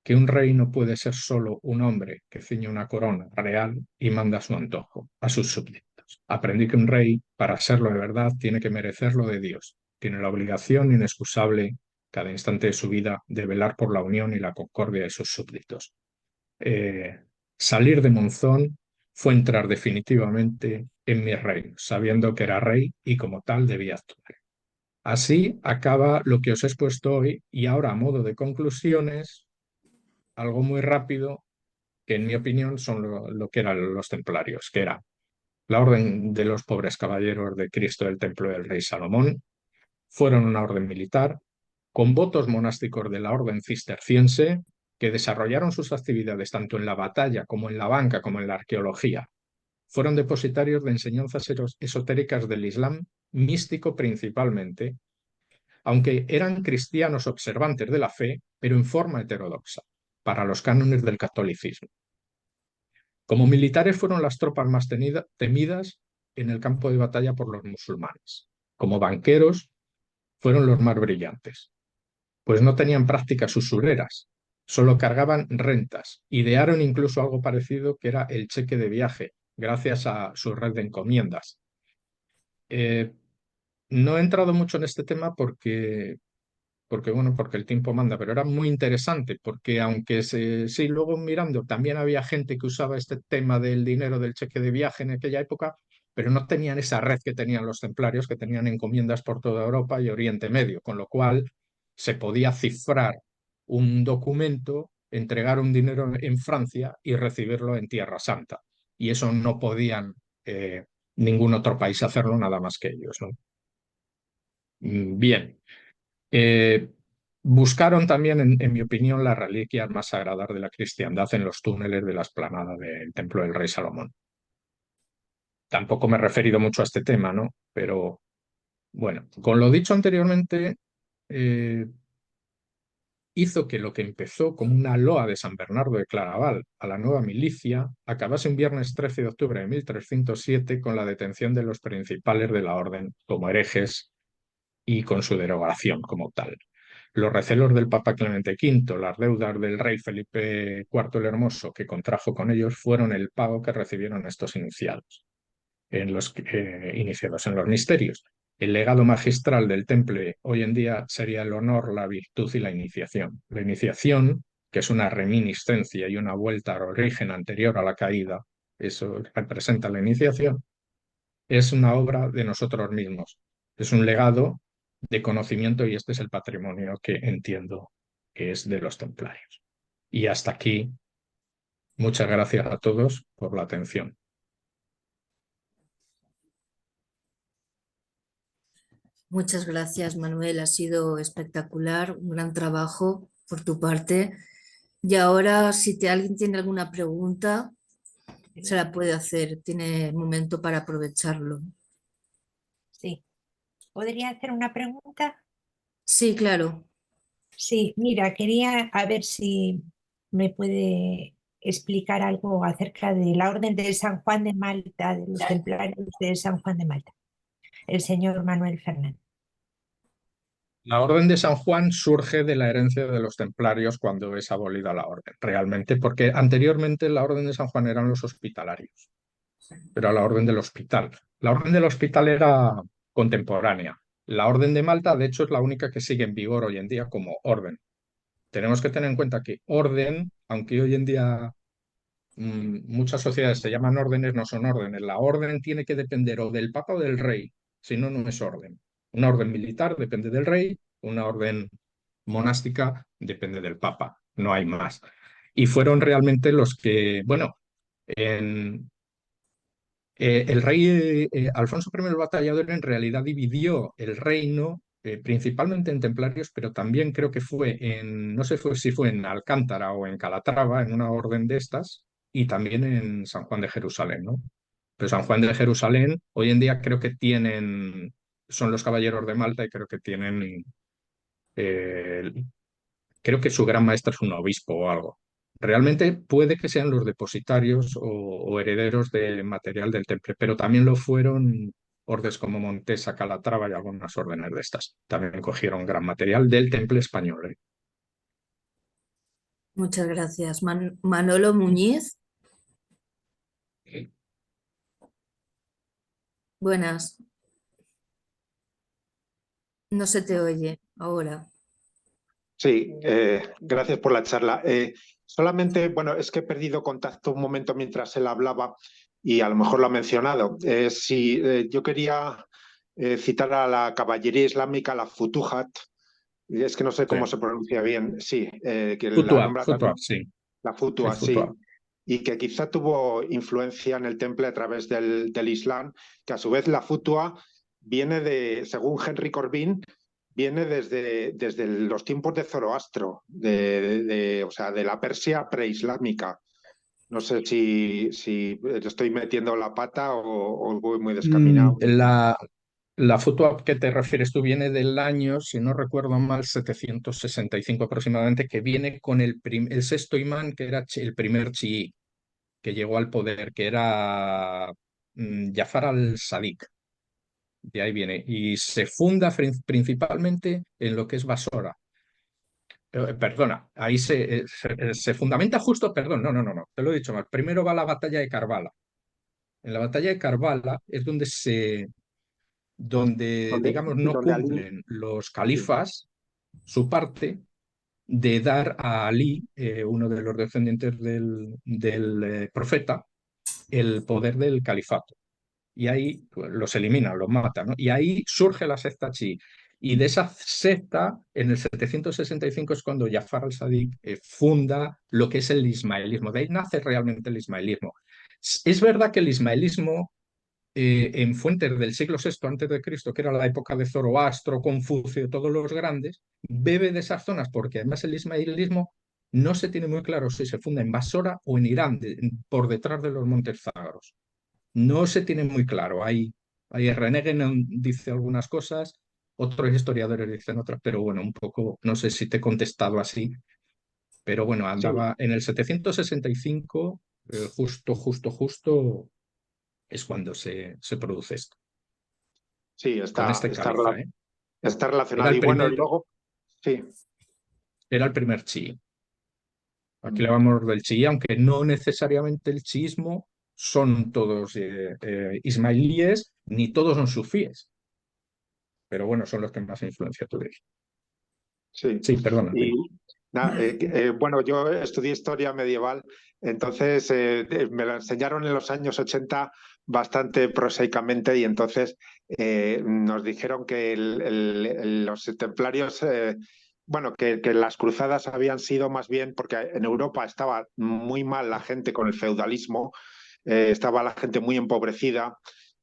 que un rey no puede ser solo un hombre que ciñe una corona real y manda a su antojo a sus súbditos. Aprendí que un rey, para serlo de verdad, tiene que merecerlo de Dios. Tiene la obligación inexcusable, cada instante de su vida, de velar por la unión y la concordia de sus súbditos. Eh, Salir de Monzón fue entrar definitivamente en mi reino, sabiendo que era rey y como tal debía actuar. Así acaba lo que os he expuesto hoy y ahora a modo de conclusiones, algo muy rápido, que en mi opinión son lo que eran los templarios, que era la orden de los pobres caballeros de Cristo del Templo del Rey Salomón. Fueron una orden militar con votos monásticos de la orden cisterciense que desarrollaron sus actividades tanto en la batalla como en la banca como en la arqueología. Fueron depositarios de enseñanzas esotéricas del Islam, místico principalmente, aunque eran cristianos observantes de la fe, pero en forma heterodoxa, para los cánones del catolicismo. Como militares fueron las tropas más temidas en el campo de batalla por los musulmanes. Como banqueros fueron los más brillantes, pues no tenían prácticas usureras, solo cargaban rentas. Idearon incluso algo parecido que era el cheque de viaje, gracias a su red de encomiendas. No he entrado mucho en este tema porque el tiempo manda, pero era muy interesante, porque aunque sí, luego mirando, también había gente que usaba este tema del dinero del cheque de viaje en aquella época, pero no tenían esa red que tenían los templarios, que tenían encomiendas por toda Europa y Oriente Medio, con lo cual se podía cifrar un documento, entregar un dinero en Francia y recibirlo en Tierra Santa. Y eso no podían ningún otro país hacerlo nada más que ellos, ¿no? Bien. Eh, Buscaron también, en mi opinión, las reliquias más sagradas de la cristiandad en los túneles de la explanada del Templo del Rey Salomón. Tampoco me he referido mucho a este tema, ¿no? Pero bueno, con lo dicho anteriormente, eh, hizo que lo que empezó como una loa de San Bernardo de Claraval a la nueva milicia acabase un viernes 13 de octubre de 1307 con la detención de los principales de la orden como herejes y con su derogación como tal. Los recelos del Papa Clemente V, las deudas del rey Felipe IV el Hermoso que contrajo con ellos fueron el pago que recibieron estos iniciados en los misterios. El legado magistral del Temple hoy en día sería el honor, la virtud y la iniciación. La iniciación, que es una reminiscencia y una vuelta al origen anterior a la caída, eso representa la iniciación, es una obra de nosotros mismos. Es un legado de conocimiento y este es el patrimonio que entiendo que es de los templarios. Y hasta aquí, muchas gracias a todos por la atención. Muchas gracias, Manuel. Ha sido espectacular, un gran trabajo por tu parte. Y ahora, si alguien tiene alguna pregunta, se la puede hacer. Tiene momento para aprovecharlo. Sí. ¿Podría hacer una pregunta? Sí, claro. Sí, mira, quería a ver si me puede explicar algo acerca de la Orden de San Juan de Malta, de los templarios de San Juan de Malta, el señor Manuel Fernández. La Orden de San Juan surge de la herencia de los templarios cuando es abolida la orden, realmente, porque anteriormente la Orden de San Juan eran los hospitalarios, era la Orden del Hospital. La Orden del Hospital era contemporánea. La Orden de Malta, de hecho, es la única que sigue en vigor hoy en día como orden. Tenemos que tener en cuenta que orden, aunque hoy en día muchas sociedades se llaman órdenes, no son órdenes. La orden tiene que depender o del Papa o del Rey, si no, no es orden. Una orden militar depende del Rey, una orden monástica depende del Papa, no hay más. y fueron realmente los que, bueno, en, el rey Alfonso I el Batallador en realidad dividió el reino principalmente en templarios, pero también creo que fue en, no sé si fue en Alcántara o en Calatrava, en una orden de estas, y también en San Juan de Jerusalén, ¿no? Pero San Juan de Jerusalén hoy en día creo que tienen, son los caballeros de Malta y creo que tienen, eh, creo que su gran maestre es un obispo o algo. Realmente puede que sean los depositarios o herederos del material del temple, pero también lo fueron órdenes como Montesa, Calatrava y algunas órdenes de estas. También cogieron gran material del temple español, ¿eh? Muchas gracias. Manolo Muñiz, buenas. No se te oye ahora. Sí, gracias por la charla. Solamente, bueno, es que he perdido contacto un momento mientras él hablaba y a lo mejor lo ha mencionado. Yo quería citar a la caballería islámica, la Futuhat, y es que no sé Sí. cómo se pronuncia bien, sí, que la Futuhat, nombra Futuhat, también, sí. la Sí, Futuhat, sí, Futuhat. y que quizá tuvo influencia en el temple a través del Islam, que a su vez la Futua viene de, según Henry Corbin, viene desde los tiempos de Zoroastro, o sea, de la Persia preislámica. No sé si estoy metiendo la pata o voy muy descaminado. La foto a que te refieres tú viene del año, si no recuerdo mal, 765 aproximadamente, que viene con el sexto imán, que era el primer chií que llegó al poder, que era Jafar al-Sadiq. De ahí viene. Y se funda principalmente en lo que es Basora. Perdona, ahí se fundamenta justo, perdón, no, te lo he dicho mal. Primero va la batalla de Karbala. En la batalla de Karbala es donde, digamos, no Donde Ali, cumplen los sí, califas su parte de dar a Ali, uno de los descendientes del profeta, el poder del califato. Y ahí pues, los eliminan, los matan, ¿no? Y ahí surge la secta chií. Y de esa secta, en el 765 es cuando Jafar al-Sadiq funda lo que es el ismaelismo. De ahí nace realmente el ismaelismo. Es verdad que el ismaelismo en fuentes del siglo VI antes de Cristo, que era la época de Zoroastro, Confucio, todos los grandes, bebe de esas zonas, porque además el ismaelismo no se tiene muy claro si se funda en Basora o en Irán, por detrás de los montes Zagros. No se tiene muy claro. Hay René Guénon dice algunas cosas, otros historiadores dicen otras, pero bueno, un poco, no sé si te he contestado así, pero bueno, sí, andaba en el 765, justo es cuando se produce esto, sí, con este califa, ¿eh? está Era relacionado. el Y bueno, primer, luego, sí. era el primer chií. Aquí le vamos del chií, aunque no necesariamente el chiismo son todos ismailíes, ni todos son sufíes, pero bueno, son los que más influencia tuvieron. Sí, Sí, perdona. y bueno, yo estudié historia medieval, entonces me lo enseñaron en los años 80 bastante prosaicamente y entonces nos dijeron que los templarios, bueno, que las cruzadas habían sido más bien porque en Europa estaba muy mal la gente con el feudalismo, estaba la gente muy empobrecida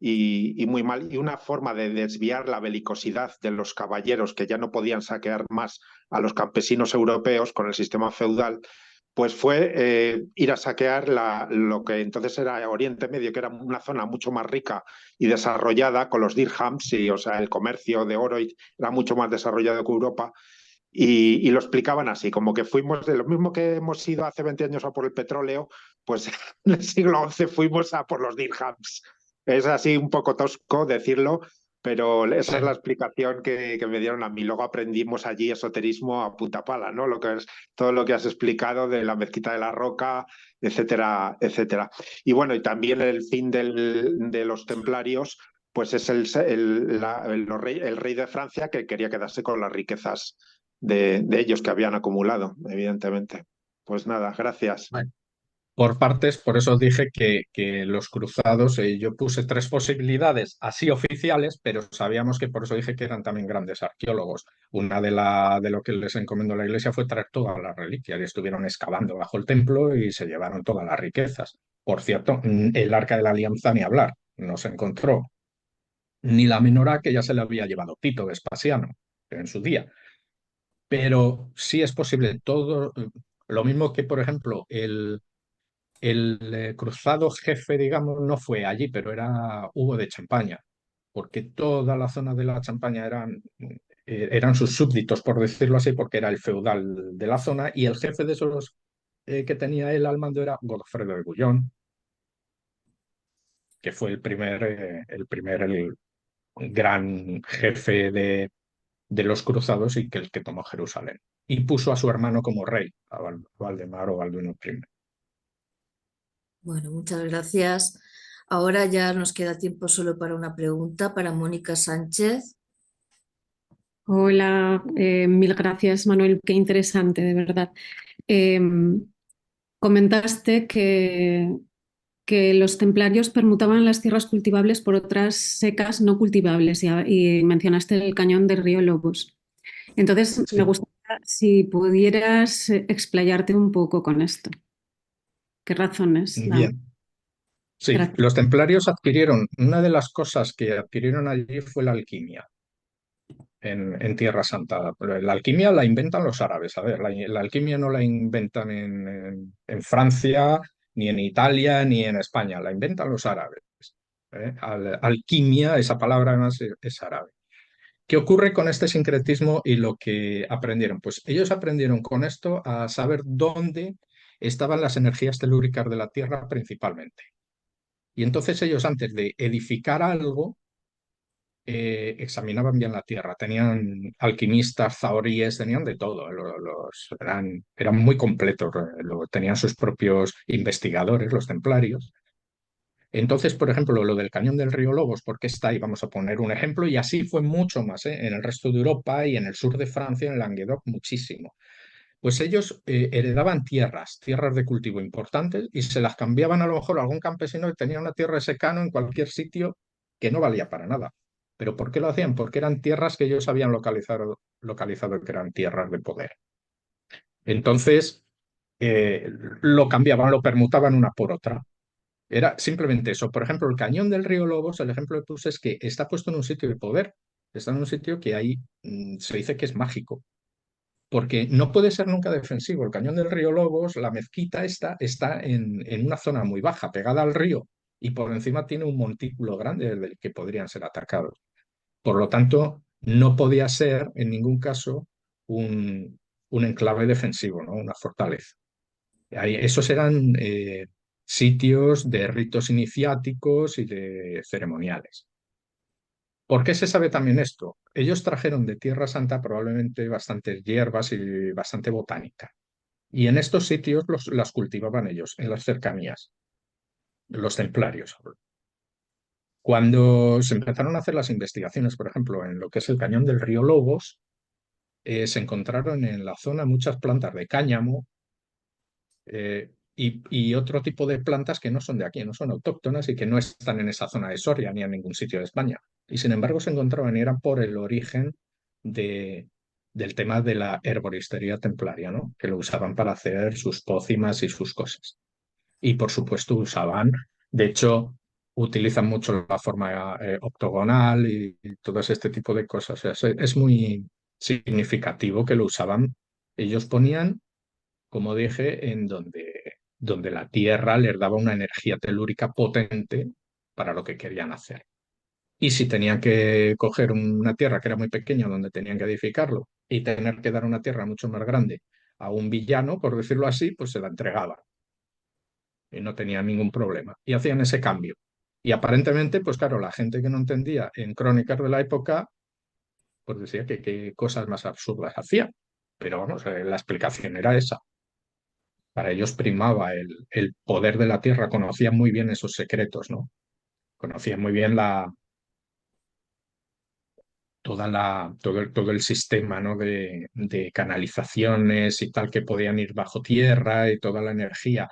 y muy mal, y una forma de desviar la belicosidad de los caballeros que ya no podían saquear más a los campesinos europeos con el sistema feudal, pues fue ir a saquear lo que entonces era Oriente Medio, que era una zona mucho más rica y desarrollada con los dirhams, o sea, el comercio de oro era mucho más desarrollado que Europa. Y lo explicaban así, como que fuimos de lo mismo que hemos ido hace 20 años a por el petróleo, pues en el siglo XI fuimos a por los dirhams. Es así un poco tosco decirlo, pero esa es la Sí. explicación que me dieron a mí. Luego aprendimos allí esoterismo a punta pala, ¿no? Lo que es todo lo que has explicado de la mezquita de la Roca, etcétera, etcétera. Y bueno, y también el fin de los templarios, pues es el rey de Francia que quería quedarse con las riquezas de ellos que habían acumulado, evidentemente. Pues nada, gracias. Bueno, por partes, por eso dije que los cruzados, yo puse tres posibilidades así oficiales, pero sabíamos que por eso dije que eran también grandes arqueólogos. Una de lo que les encomendó la iglesia fue traer todas las reliquias y estuvieron excavando bajo el templo y se llevaron todas las riquezas. Por cierto, el Arca de la Alianza ni hablar, no se encontró ni la menorá que ya se le había llevado Tito Vespasiano en su día. Pero sí es posible todo, lo mismo que, por ejemplo, el cruzado jefe, digamos, no fue allí, pero era Hugo de Champaña, porque toda la zona de la Champaña eran sus súbditos, por decirlo así, porque era el feudal de la zona, y el jefe de esos que tenía él al mando era Godofredo de Bouillon, que fue el gran jefe de los cruzados y que el que tomó Jerusalén. Y puso a su hermano como rey, a Valdemar o Balduino I. Bueno, muchas gracias. Ahora ya nos queda tiempo solo para una pregunta para Mónica Sánchez. Hola, mil gracias, Manuel. Qué interesante, de verdad. Comentaste que los templarios permutaban las tierras cultivables por otras secas no cultivables y mencionaste el cañón del río Lobos. Entonces, me Sí. gustaría si pudieras explayarte un poco con esto. ¿Qué razones dan? Bien. Sí, Gracias. los templarios adquirieron, una de las cosas que adquirieron allí fue la alquimia en Tierra Santa. La alquimia la inventan los árabes, a ver, la alquimia no la inventan en Francia, ni en Italia, ni en España, la inventan los árabes. Alquimia, esa palabra además es árabe. ¿Qué ocurre con este sincretismo y lo que aprendieron? Pues ellos aprendieron con esto a saber dónde estaban las energías telúricas de la Tierra principalmente. Y entonces ellos, antes de edificar algo, examinaban bien la tierra. Tenían alquimistas, zahoríes, tenían de todo. Eran muy completos. Tenían sus propios investigadores, los templarios. Entonces, por ejemplo, lo del cañón del río Lobos, ¿por qué está ahí? Vamos a poner un ejemplo, y así fue mucho más, ¿eh? En el resto de Europa y en el sur de Francia, en el Languedoc, muchísimo. Pues ellos heredaban tierras de cultivo importantes y se las cambiaban a lo mejor a algún campesino que tenía una tierra de secano en cualquier sitio que no valía para nada. ¿Pero por qué lo hacían? Porque eran tierras que ellos habían localizado que eran tierras de poder. Entonces, lo cambiaban, lo permutaban una por otra. Era simplemente eso. Por ejemplo, el cañón del río Lobos, el ejemplo que puse es que está puesto en un sitio de poder. Está en un sitio que ahí se dice que es mágico, porque no puede ser nunca defensivo. El cañón del río Lobos, la mezquita esta, está en una zona muy baja, pegada al río, y por encima tiene un montículo grande del que podrían ser atacados. Por lo tanto, no podía ser en ningún caso un enclave defensivo, ¿no? Una fortaleza. Esos eran sitios de ritos iniciáticos y de ceremoniales. ¿Por qué se sabe también esto? Ellos trajeron de Tierra Santa probablemente bastantes hierbas y bastante botánica. Y en estos sitios las cultivaban ellos, en las cercanías, los templarios. Cuando se empezaron a hacer las investigaciones, por ejemplo, en lo que es el cañón del río Lobos, se encontraron en la zona muchas plantas de cáñamo y otro tipo de plantas que no son de aquí, no son autóctonas y que no están en esa zona de Soria ni en ningún sitio de España. Y sin embargo se encontraban y eran por el origen del tema de la herboristería templaria, ¿no? Que lo usaban para hacer sus pócimas y sus cosas. Y por supuesto usaban, de hecho, utilizan mucho la forma octogonal y todo este tipo de cosas. O sea, es muy significativo que lo usaban. Ellos ponían, como dije, en donde la tierra les daba una energía telúrica potente para lo que querían hacer. Y si tenían que coger una tierra que era muy pequeña donde tenían que edificarlo y tener que dar una tierra mucho más grande a un villano, por decirlo así, pues se la entregaban y no tenían ningún problema. Y hacían ese cambio. Y aparentemente, pues claro, la gente que no entendía en crónicas de la época, pues decía que qué cosas más absurdas hacían. Pero vamos, la explicación era esa. Para ellos primaba el poder de la tierra, conocían muy bien esos secretos, ¿no? Conocían muy bien todo el sistema, ¿no? de canalizaciones y tal que podían ir bajo tierra y toda la energía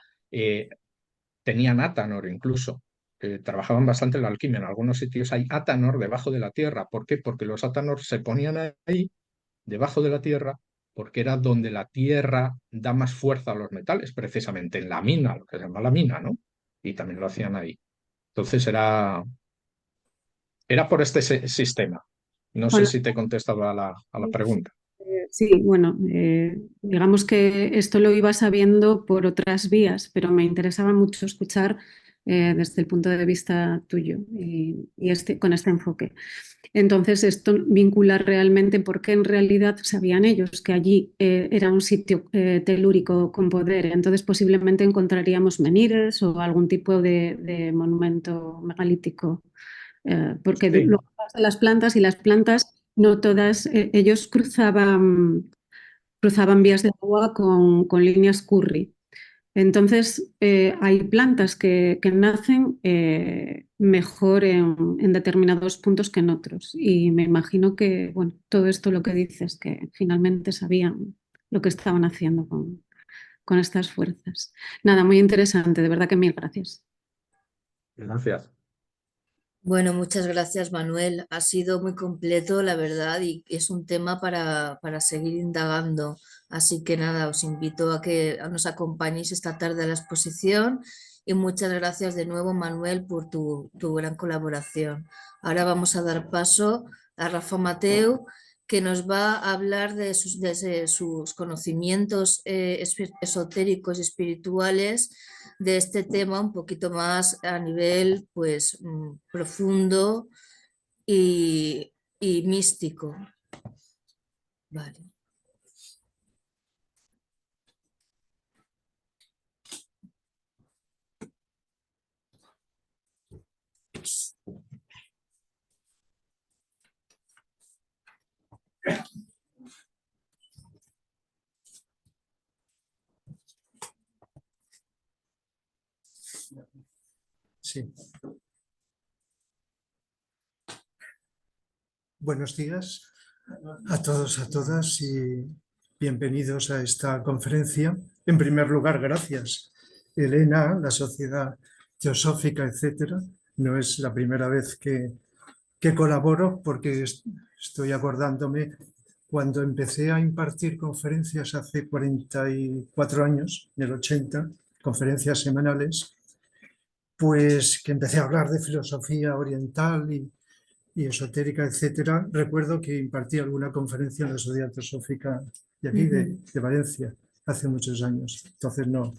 tenían átanor incluso. Trabajaban bastante en la alquimia. En algunos sitios hay átanor debajo de la tierra. ¿Por qué? Porque los átanor se ponían ahí, debajo de la tierra, porque era donde la tierra da más fuerza a los metales, precisamente en la mina, lo que se llama la mina, ¿no? Y también lo hacían ahí. Entonces era por este sistema. No sé Bueno, si te he contestado a la pregunta. sí, bueno, digamos que esto lo iba sabiendo por otras vías, pero me interesaba mucho escuchar desde el punto de vista tuyo con este enfoque. Entonces, esto vincula realmente porque en realidad sabían ellos que allí era un sitio telúrico con poder. Entonces, posiblemente encontraríamos menires o algún tipo de monumento megalítico. Porque Sí, luego hablas de las plantas y las plantas, no todas, ellos cruzaban vías de agua con líneas Curry. Entonces, hay plantas que nacen mejor en determinados puntos que en otros. Y me imagino que, bueno, todo esto lo que dices, que finalmente sabían lo que estaban haciendo con estas fuerzas. Nada, muy interesante, de verdad que mil gracias. gracias. Bueno, muchas gracias, Manuel. Ha sido muy completo, la verdad, y es un tema para seguir indagando. Así que nada, os invito a que nos acompañéis esta tarde a la exposición y muchas gracias de nuevo, Manuel, por tu gran colaboración. Ahora vamos a dar paso a Rafa Mateu, que nos va a hablar de sus conocimientos esotéricos y espirituales de este tema un poquito más a nivel pues profundo y místico. Vale. Sí. Buenos días a todos, a todas y bienvenidos a esta conferencia. En primer lugar, gracias, Elena, la Sociedad Teosófica, etcétera. No es la primera vez que colaboro porque estoy acordándome cuando empecé a impartir conferencias hace 44 años, en el 80, conferencias semanales, pues que empecé a hablar de filosofía oriental y esotérica, etcétera. Recuerdo que impartí alguna conferencia en la Sociedad Teosófica de aquí, de Valencia, hace muchos años. Entonces no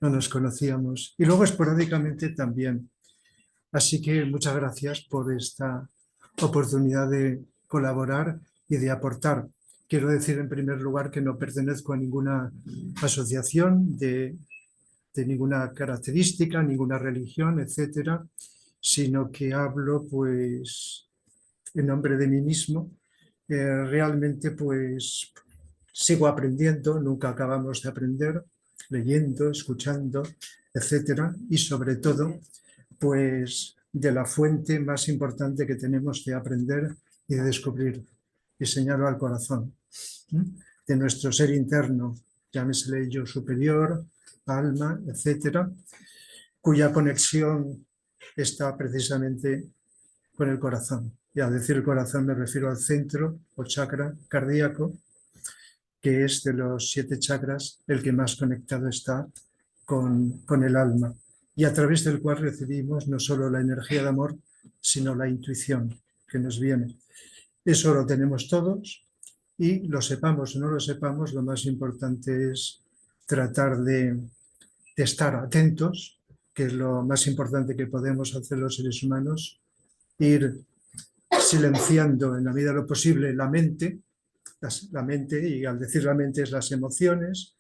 nos conocíamos. Y luego esporádicamente también. Así que muchas gracias por esta oportunidad de colaborar y de aportar. Quiero decir en primer lugar que no pertenezco a ninguna asociación de ninguna característica, ninguna religión, etcétera, sino que hablo pues en nombre de mí mismo. Realmente pues sigo aprendiendo, nunca acabamos de aprender, leyendo, escuchando, etcétera, y sobre todo pues de la fuente más importante que tenemos de aprender y de descubrir, y señalo al corazón, de nuestro ser interno, llámesele yo superior, alma, etcétera, cuya conexión está precisamente con el corazón. Y al decir el corazón me refiero al centro o chakra cardíaco, que es de los 7 chakras el que más conectado está con el alma, y a través del cual recibimos no solo la energía de amor, sino la intuición que nos viene. Eso lo tenemos todos y lo sepamos o no lo sepamos, lo más importante es tratar de estar atentos, que es lo más importante que podemos hacer los seres humanos, ir silenciando en la medida de lo posible la mente, y al decir la mente es las emociones,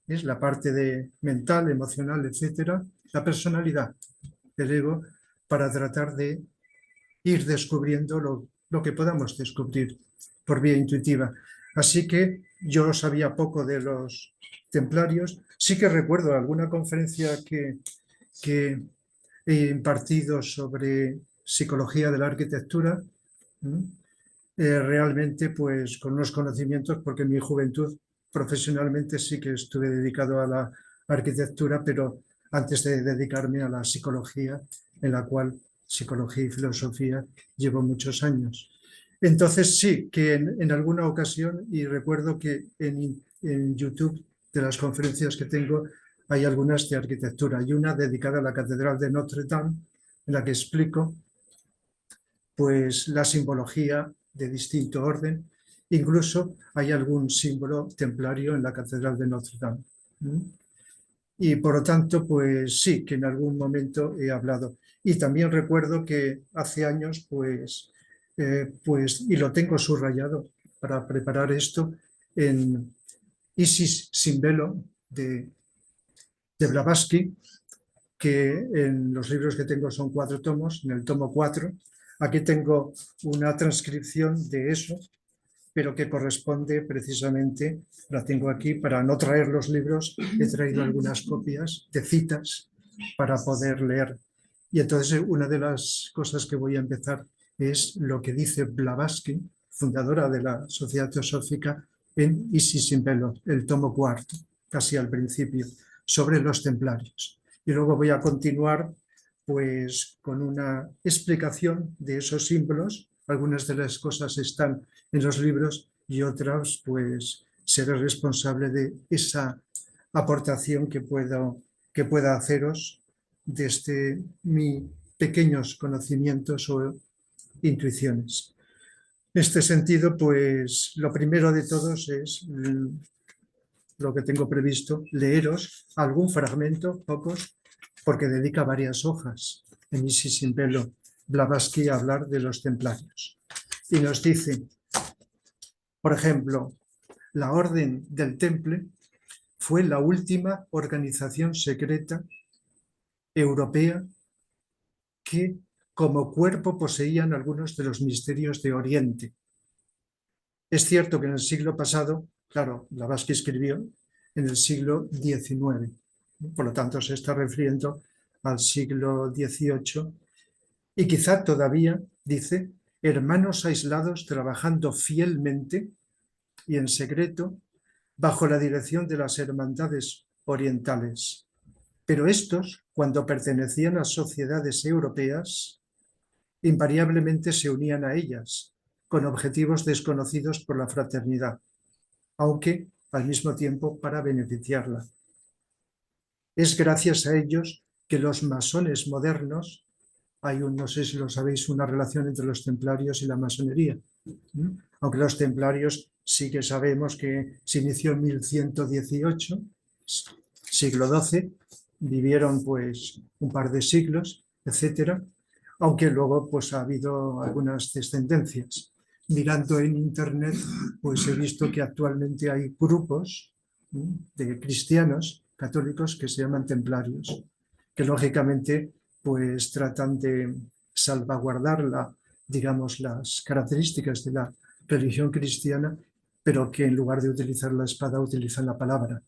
es la parte mental, emocional, etcétera, la personalidad, el ego, para tratar de ir descubriendo lo que podamos descubrir por vía intuitiva. Así que yo sabía poco de los templarios, sí que recuerdo alguna conferencia que he impartido sobre psicología de la arquitectura, realmente pues con unos conocimientos, porque en mi juventud profesionalmente sí que estuve dedicado a arquitectura, pero antes de dedicarme a la psicología, en la cual psicología y filosofía llevo muchos años. Entonces sí, que en alguna ocasión, y recuerdo que en YouTube de las conferencias que tengo hay algunas de arquitectura y una dedicada a la Catedral de Notre Dame, en la que explico pues la simbología de distinto orden. Incluso hay algún símbolo templario en la Catedral de Notre Dame. Y por lo tanto, pues sí, que en algún momento he hablado. Y también recuerdo que hace años, y lo tengo subrayado para preparar esto, en Isis sin velo de Blavatsky, que en los libros que tengo son 4 tomos, en el tomo 4, aquí tengo una transcripción de eso, pero que corresponde precisamente, la tengo aquí, para no traer los libros, he traído algunas copias de citas para poder leer. Y entonces una de las cosas que voy a empezar es lo que dice Blavatsky, fundadora de la Sociedad Teosófica, en Isis sin velo, el tomo 4, casi al principio, sobre los templarios. Y luego voy a continuar pues con una explicación de esos símbolos. Algunas de las cosas están en los libros y otras pues seré responsable de esa aportación que pueda haceros desde mis pequeños conocimientos o intuiciones. En este sentido, pues lo primero de todos es lo que tengo previsto, leeros algún fragmento, pocos, porque dedica varias hojas en Isis sin velo, Blavatsky, a hablar de los templarios. Y nos dice, por ejemplo, la Orden del Temple fue la última organización secreta europea que como cuerpo poseían algunos de los misterios de Oriente. Es cierto que en el siglo pasado, claro, Blavatsky escribió en el siglo XIX, por lo tanto se está refiriendo al siglo XVIII, y quizá todavía, dice, hermanos aislados trabajando fielmente y en secreto bajo la dirección de las hermandades orientales. Pero estos, cuando pertenecían a sociedades europeas, invariablemente se unían a ellas, con objetivos desconocidos por la fraternidad, aunque al mismo tiempo para beneficiarla. Es gracias a ellos que los masones modernos, no sé si lo sabéis, una relación entre los templarios y la masonería, aunque los templarios sí que sabemos que se inició en 1118, siglo XII, vivieron pues un par de siglos, etcétera, aunque luego pues ha habido algunas descendencias. Mirando en internet, pues he visto que actualmente hay grupos de cristianos católicos que se llaman templarios, que lógicamente pues tratan de salvaguardar digamos, las características de la religión cristiana, pero que en lugar de utilizar la espada utilizan la palabra.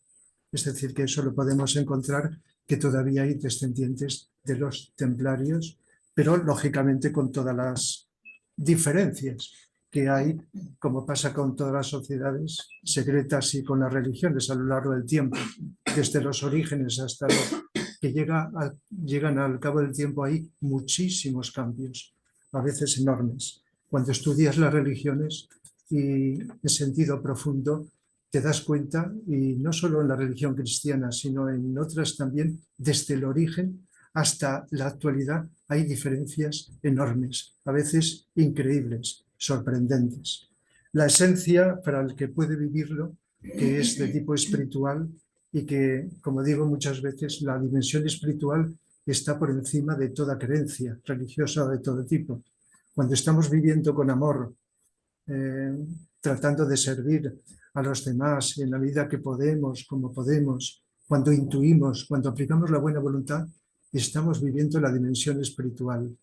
Es decir, que eso lo podemos encontrar, que todavía hay descendientes de los templarios, pero lógicamente con todas las diferencias que hay, como pasa con todas las sociedades secretas y con las religiones a lo largo del tiempo, desde los orígenes hasta que llegan al cabo del tiempo. Hay muchísimos cambios, a veces enormes. Cuando estudias las religiones y en sentido profundo, te das cuenta, y no solo en la religión cristiana, sino en otras también, desde el origen hasta la actualidad, hay diferencias enormes, a veces increíbles, sorprendentes. La esencia, para el que puede vivirlo, que es de tipo espiritual y que, como digo muchas veces, la dimensión espiritual está por encima de toda creencia religiosa de todo tipo. Cuando estamos viviendo con amor, tratando de servir a los demás en la medida que podemos, como podemos, cuando intuimos, cuando aplicamos la buena voluntad, estamos viviendo la dimensión espiritual.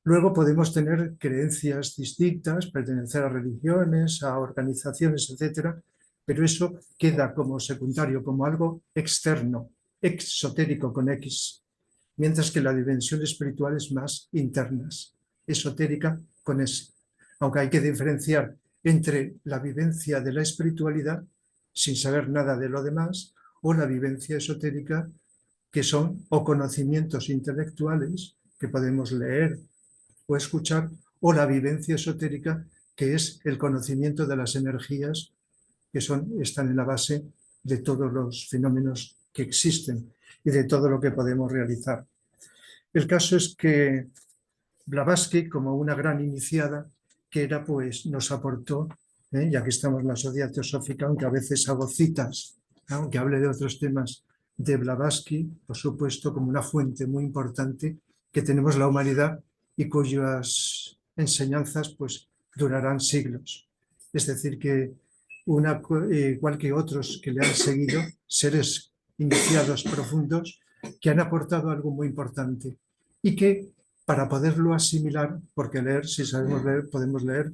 Luego podemos tener creencias distintas, pertenecer a religiones, a organizaciones, etcétera, pero eso queda como secundario, como algo externo, exotérico con X, mientras que la dimensión espiritual es más interna, esotérica con S. Aunque hay que diferenciar entre la vivencia de la espiritualidad sin saber nada de lo demás, o la vivencia esotérica, que son o conocimientos intelectuales que podemos leer o escuchar, o la vivencia esotérica, que es el conocimiento de las energías que están en la base de todos los fenómenos que existen y de todo lo que podemos realizar. El caso es que Blavatsky, como una gran iniciada que era, pues nos aportó, ya que estamos en la Sociedad Teosófica, aunque a veces hago citas, aunque hable de otros temas de Blavatsky, por supuesto, como una fuente muy importante que tenemos la humanidad y cuyas enseñanzas pues durarán siglos. Es decir, que igual que otros que le han seguido, seres iniciados profundos que han aportado algo muy importante y que para poderlo asimilar, porque leer, si sabemos leer, podemos leer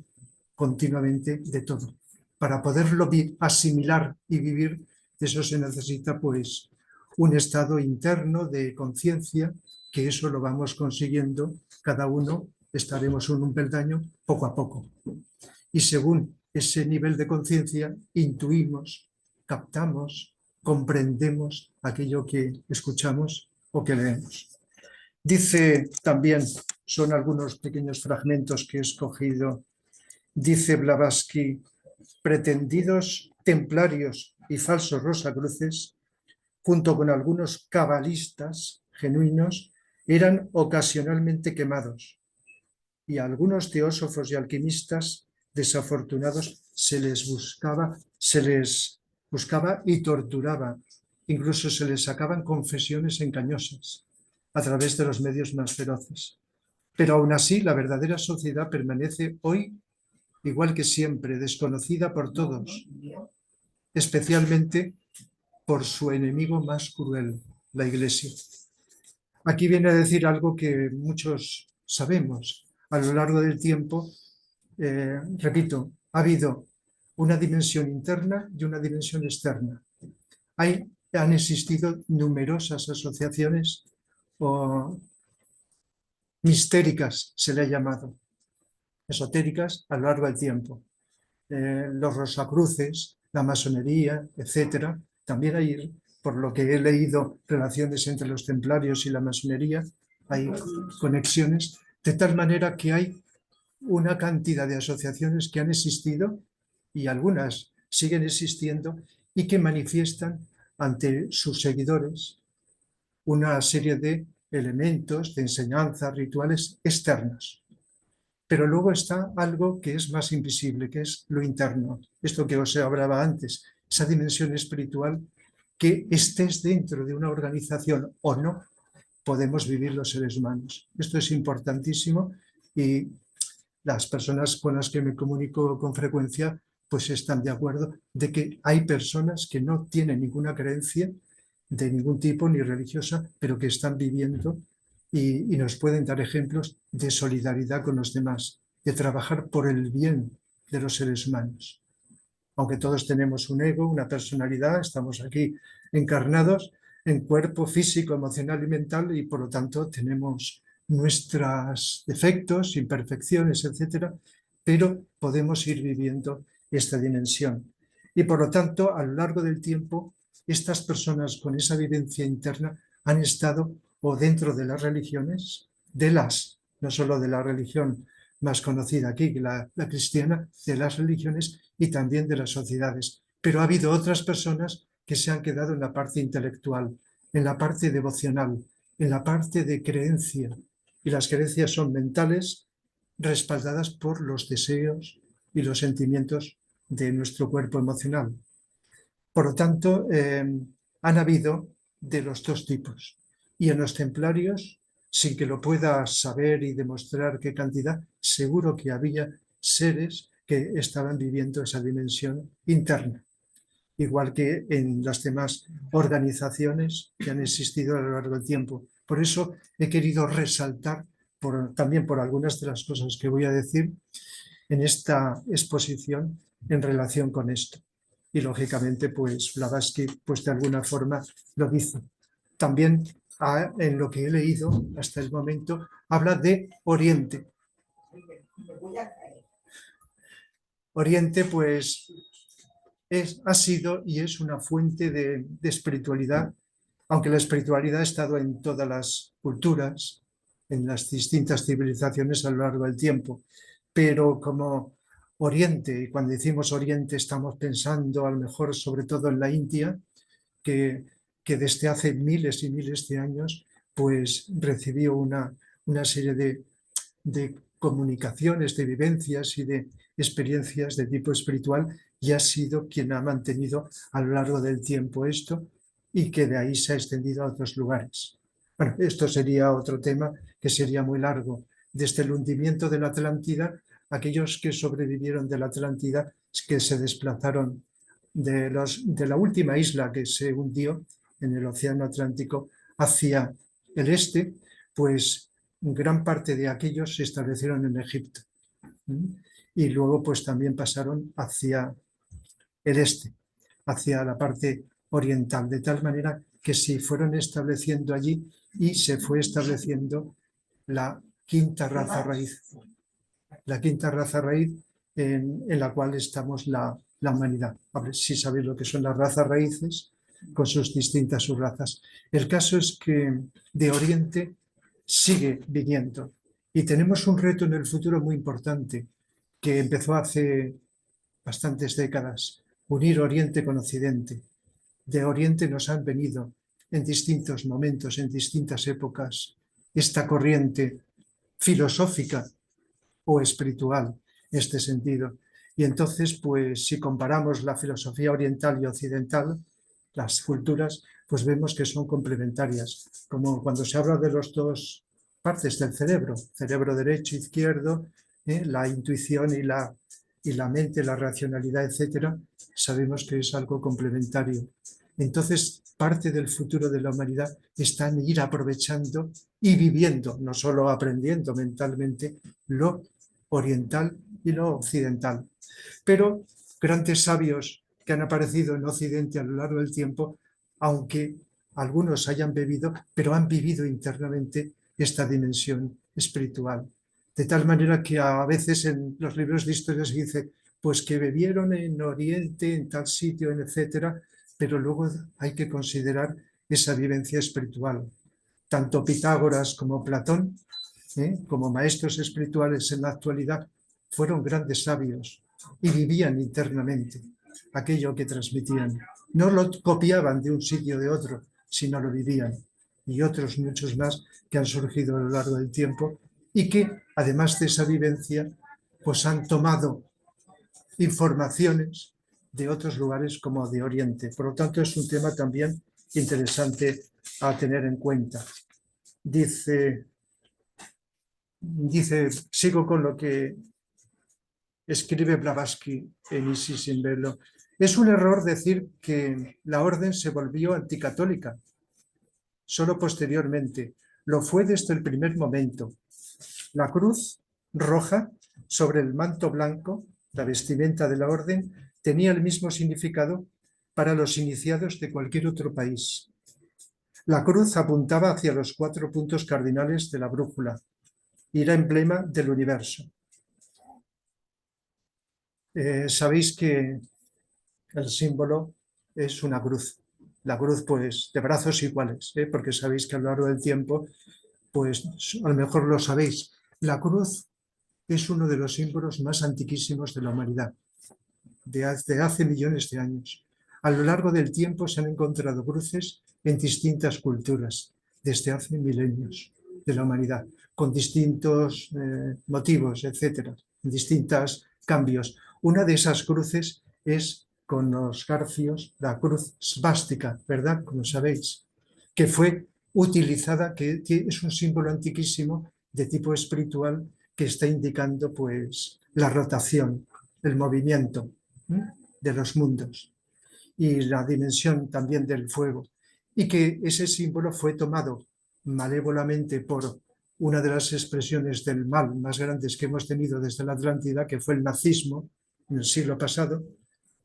continuamente de todo. Para poderlo asimilar y vivir, eso se necesita pues un estado interno de conciencia, que eso lo vamos consiguiendo, cada uno estaremos en un peldaño poco a poco. Y según ese nivel de conciencia, intuimos, captamos, comprendemos aquello que escuchamos o que leemos. Dice también, son algunos pequeños fragmentos que he escogido, dice Blavatsky: pretendidos templarios y falsos rosacruces, junto con algunos cabalistas genuinos, eran ocasionalmente quemados, y a algunos teósofos y alquimistas desafortunados se les buscaba y torturaba, incluso se les sacaban confesiones engañosas a través de los medios más feroces. Pero aún así, la verdadera sociedad permanece hoy, igual que siempre, desconocida por todos, especialmente por su enemigo más cruel, la Iglesia. Aquí viene a decir algo que muchos sabemos. A lo largo del tiempo, repito, ha habido una dimensión interna y una dimensión externa. Han existido numerosas asociaciones o mistéricas, se le ha llamado, esotéricas a lo largo del tiempo. Los rosacruces, la masonería, etcétera. También hay, por lo que he leído, relaciones entre los templarios y la masonería, hay conexiones, de tal manera que hay una cantidad de asociaciones que han existido y algunas siguen existiendo y que manifiestan ante sus seguidores una serie de elementos, de enseñanzas, rituales externos. Pero luego está algo que es más invisible, que es lo interno. Esto que os hablaba antes, esa dimensión espiritual que estés dentro de una organización o no, podemos vivir los seres humanos. Esto es importantísimo y las personas con las que me comunico con frecuencia pues están de acuerdo de que hay personas que no tienen ninguna creencia de ningún tipo ni religiosa, pero que están viviendo y nos pueden dar ejemplos de solidaridad con los demás, de trabajar por el bien de los seres humanos. Aunque todos tenemos un ego, una personalidad, estamos aquí encarnados en cuerpo físico, emocional y mental, y por lo tanto tenemos nuestros defectos, imperfecciones, etcétera, pero podemos ir viviendo esta dimensión. Y por lo tanto, a lo largo del tiempo, estas personas con esa vivencia interna han estado o dentro de las religiones, no solo de la religión más conocida aquí, la cristiana, de las religiones y también de las sociedades. Pero ha habido otras personas que se han quedado en la parte intelectual, en la parte devocional, en la parte de creencia. Y las creencias son mentales, respaldadas por los deseos y los sentimientos de nuestro cuerpo emocional. Por lo tanto, han habido de los dos tipos. Y en los templarios, sin que lo pueda saber y demostrar qué cantidad, seguro que había seres que estaban viviendo esa dimensión interna. Igual que en las demás organizaciones que han existido a lo largo del tiempo. Por eso he querido resaltar también por algunas de las cosas que voy a decir en esta exposición en relación con esto. Y lógicamente, pues Blavatsky, pues de alguna forma lo dice. También en lo que he leído hasta el momento, habla de Oriente. Oriente, pues ha sido y es una fuente de espiritualidad, aunque la espiritualidad ha estado en todas las culturas, en las distintas civilizaciones a lo largo del tiempo, pero como Oriente, y cuando decimos Oriente estamos pensando a lo mejor sobre todo en la India, que desde hace miles y miles de años pues recibió una serie de comunicaciones, de vivencias y de experiencias de tipo espiritual, y ha sido quien ha mantenido a lo largo del tiempo esto, y que de ahí se ha extendido a otros lugares. Bueno, esto sería otro tema que sería muy largo. Desde el hundimiento de la Atlántida, aquellos que sobrevivieron de la Atlántida, que se desplazaron de la última isla que se hundió en el Océano Atlántico hacia el este, pues gran parte de aquellos se establecieron en Egipto. Y luego pues también pasaron hacia el este, hacia la parte oriental, de tal manera que se fueron estableciendo allí y se fue estableciendo la quinta raza raíz. La quinta raza raíz en la cual estamos la humanidad. A ver si sabéis lo que son las razas raíces con sus distintas subrazas. El caso es que de Oriente sigue viniendo y tenemos un reto en el futuro muy importante que empezó hace bastantes décadas, unir Oriente con Occidente. De Oriente nos han venido en distintos momentos, en distintas épocas, esta corriente filosófica o espiritual en este sentido. Y entonces, pues si comparamos la filosofía oriental y occidental, las culturas, pues vemos que son complementarias, como cuando se habla de las dos partes del cerebro, cerebro derecho, izquierdo, la intuición y la mente, la racionalidad, etcétera, sabemos que es algo complementario. Entonces, parte del futuro de la humanidad está en ir aprovechando y viviendo, no solo aprendiendo mentalmente, lo oriental y lo occidental. Pero grandes sabios que han aparecido en Occidente a lo largo del tiempo, aunque algunos hayan bebido, pero han vivido internamente esta dimensión espiritual. De tal manera que a veces en los libros de historia se dice, pues que bebieron en Oriente, en tal sitio, etcétera, pero luego hay que considerar esa vivencia espiritual. Tanto Pitágoras como Platón, como maestros espirituales en la actualidad, fueron grandes sabios y vivían internamente aquello que transmitían. No lo copiaban de un sitio o de otro, sino lo vivían. Y otros muchos más que han surgido a lo largo del tiempo y que, además de esa vivencia, pues han tomado informaciones de otros lugares como de Oriente. Por lo tanto, es un tema también interesante a tener en cuenta. Dice, sigo con lo que escribe Blavatsky en Isis sin velo. Es un error decir que la orden se volvió anticatólica. Solo posteriormente. Lo fue desde el primer momento. La cruz roja sobre el manto blanco, la vestimenta de la orden, tenía el mismo significado para los iniciados de cualquier otro país. La cruz apuntaba hacia los 4 puntos cardinales de la brújula y era emblema del universo. Sabéis que el símbolo es una cruz. La cruz, pues, de brazos iguales, porque sabéis que a lo largo del tiempo, pues, a lo mejor lo sabéis, la cruz es uno de los símbolos más antiquísimos de la humanidad, desde hace millones de años. A lo largo del tiempo se han encontrado cruces en distintas culturas, desde hace milenios de la humanidad, con distintos motivos, etcétera, distintos cambios. Una de esas cruces es con los garfios, la cruz svástica, ¿verdad? Como sabéis, que fue utilizada, que es un símbolo antiquísimo de tipo espiritual que está indicando pues la rotación, el movimiento de los mundos y la dimensión también del fuego, y que ese símbolo fue tomado malévolamente por una de las expresiones del mal más grandes que hemos tenido desde la Atlántida, que fue el nazismo en el siglo pasado,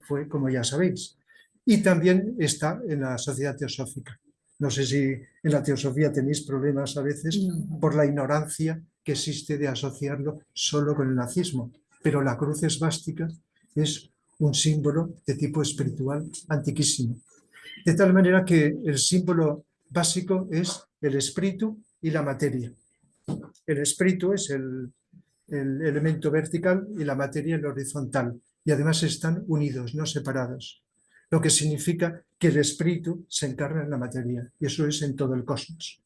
fue, como ya sabéis, y también está en la sociedad teosófica. No sé si en la teosofía tenéis problemas a veces por la ignorancia que existe de asociarlo solo con el nazismo, pero la cruz esvástica es un símbolo de tipo espiritual antiquísimo. De tal manera que el símbolo básico es el espíritu y la materia. El espíritu es el elemento vertical y la materia el horizontal, y además están unidos, no separados, lo que significa que el espíritu se encarna en la materia, y eso es en todo el cosmos.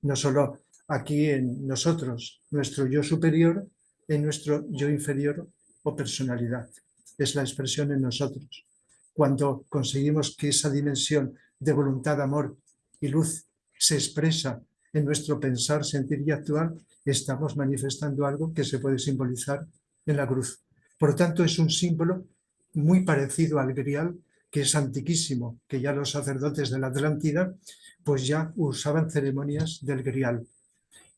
No solo aquí en nosotros, nuestro yo superior, en nuestro yo inferior o personalidad. Es la expresión en nosotros. Cuando conseguimos que esa dimensión de voluntad, amor y luz se expresa en nuestro pensar, sentir y actuar, estamos manifestando algo que se puede simbolizar en la cruz. Por lo tanto, es un símbolo muy parecido al grial, que es antiquísimo, que ya los sacerdotes de la Atlántida pues ya usaban ceremonias del grial.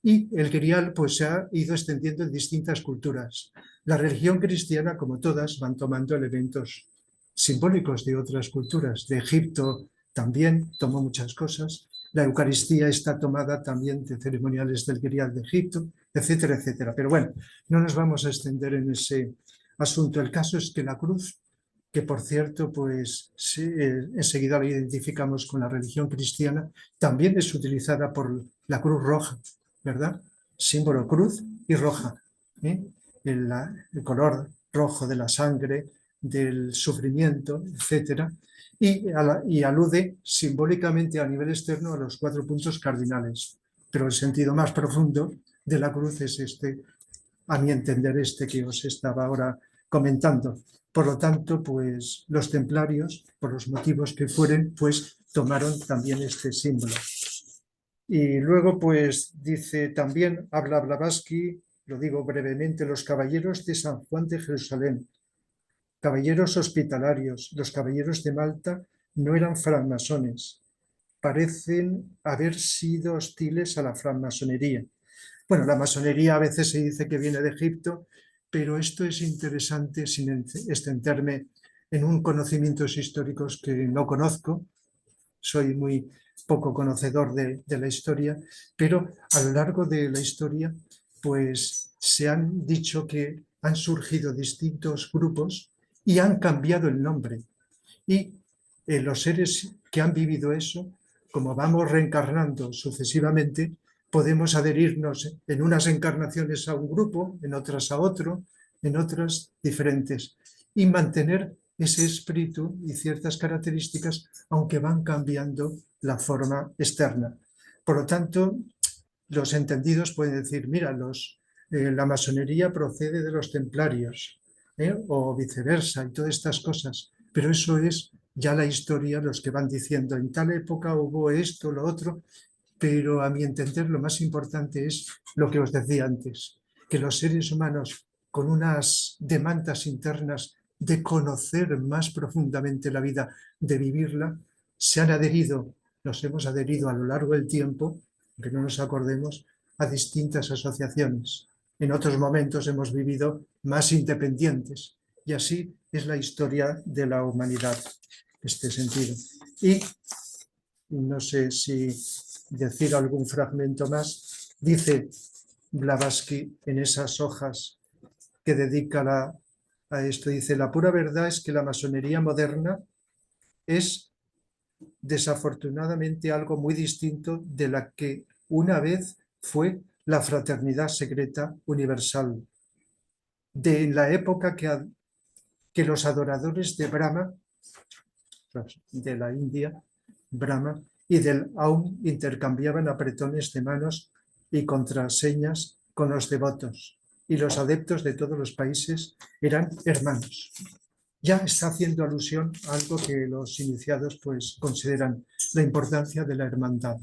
Y el grial pues se ha ido extendiendo en distintas culturas. La religión cristiana, como todas, van tomando elementos simbólicos de otras culturas. De Egipto también tomó muchas cosas. La Eucaristía está tomada también de ceremoniales del grial de Egipto, etcétera, etcétera. Pero bueno, no nos vamos a extender en ese asunto. El caso es que la cruz, que por cierto, pues enseguida la identificamos con la religión cristiana, también es utilizada por la Cruz Roja, ¿verdad? Símbolo cruz y roja, ¿eh? El color rojo de la sangre, del sufrimiento, etcétera, y alude simbólicamente a nivel externo a los 4 puntos cardinales. Pero el sentido más profundo de la cruz es este, a mi entender, este que os estaba ahora comentando. Por lo tanto, pues los templarios, por los motivos que fueren, pues tomaron también este símbolo. Y luego, pues dice también, habla Blavatsky, lo digo brevemente, los caballeros de San Juan de Jerusalén, caballeros hospitalarios, los caballeros de Malta no eran francmasones, parecen haber sido hostiles a la francmasonería. Bueno, la masonería a veces se dice que viene de Egipto, pero esto es interesante sin extenderme en un conocimientos históricos que no conozco. Soy muy poco conocedor de la historia, pero a lo largo de la historia pues se han dicho que han surgido distintos grupos y han cambiado el nombre. Y los seres que han vivido eso, como vamos reencarnando sucesivamente, podemos adherirnos en unas encarnaciones a un grupo, en otras a otro, en otras diferentes, y mantener ese espíritu y ciertas características, aunque van cambiando la forma externa. Por lo tanto, los entendidos pueden decir, mira, la masonería procede de los templarios, o viceversa, y todas estas cosas, pero eso es ya la historia, los que van diciendo, en tal época hubo esto, lo otro, pero a mi entender lo más importante es lo que os decía antes, que los seres humanos con unas demandas internas de conocer más profundamente la vida, de vivirla, se han adherido, nos hemos adherido a lo largo del tiempo, que no nos acordemos, a distintas asociaciones. En otros momentos hemos vivido más independientes y así es la historia de la humanidad, en este sentido. Y no sé si decir algún fragmento más. Dice Blavatsky en esas hojas que dedica a esto, dice, la pura verdad es que la masonería moderna es desafortunadamente algo muy distinto de la que una vez fue la fraternidad secreta universal. De la época que los adoradores de Brahma, de la India, Brahma, y del Aum intercambiaban apretones de manos y contraseñas con los devotos, y los adeptos de todos los países eran hermanos. Ya está haciendo alusión a algo que los iniciados pues consideran la importancia de la hermandad.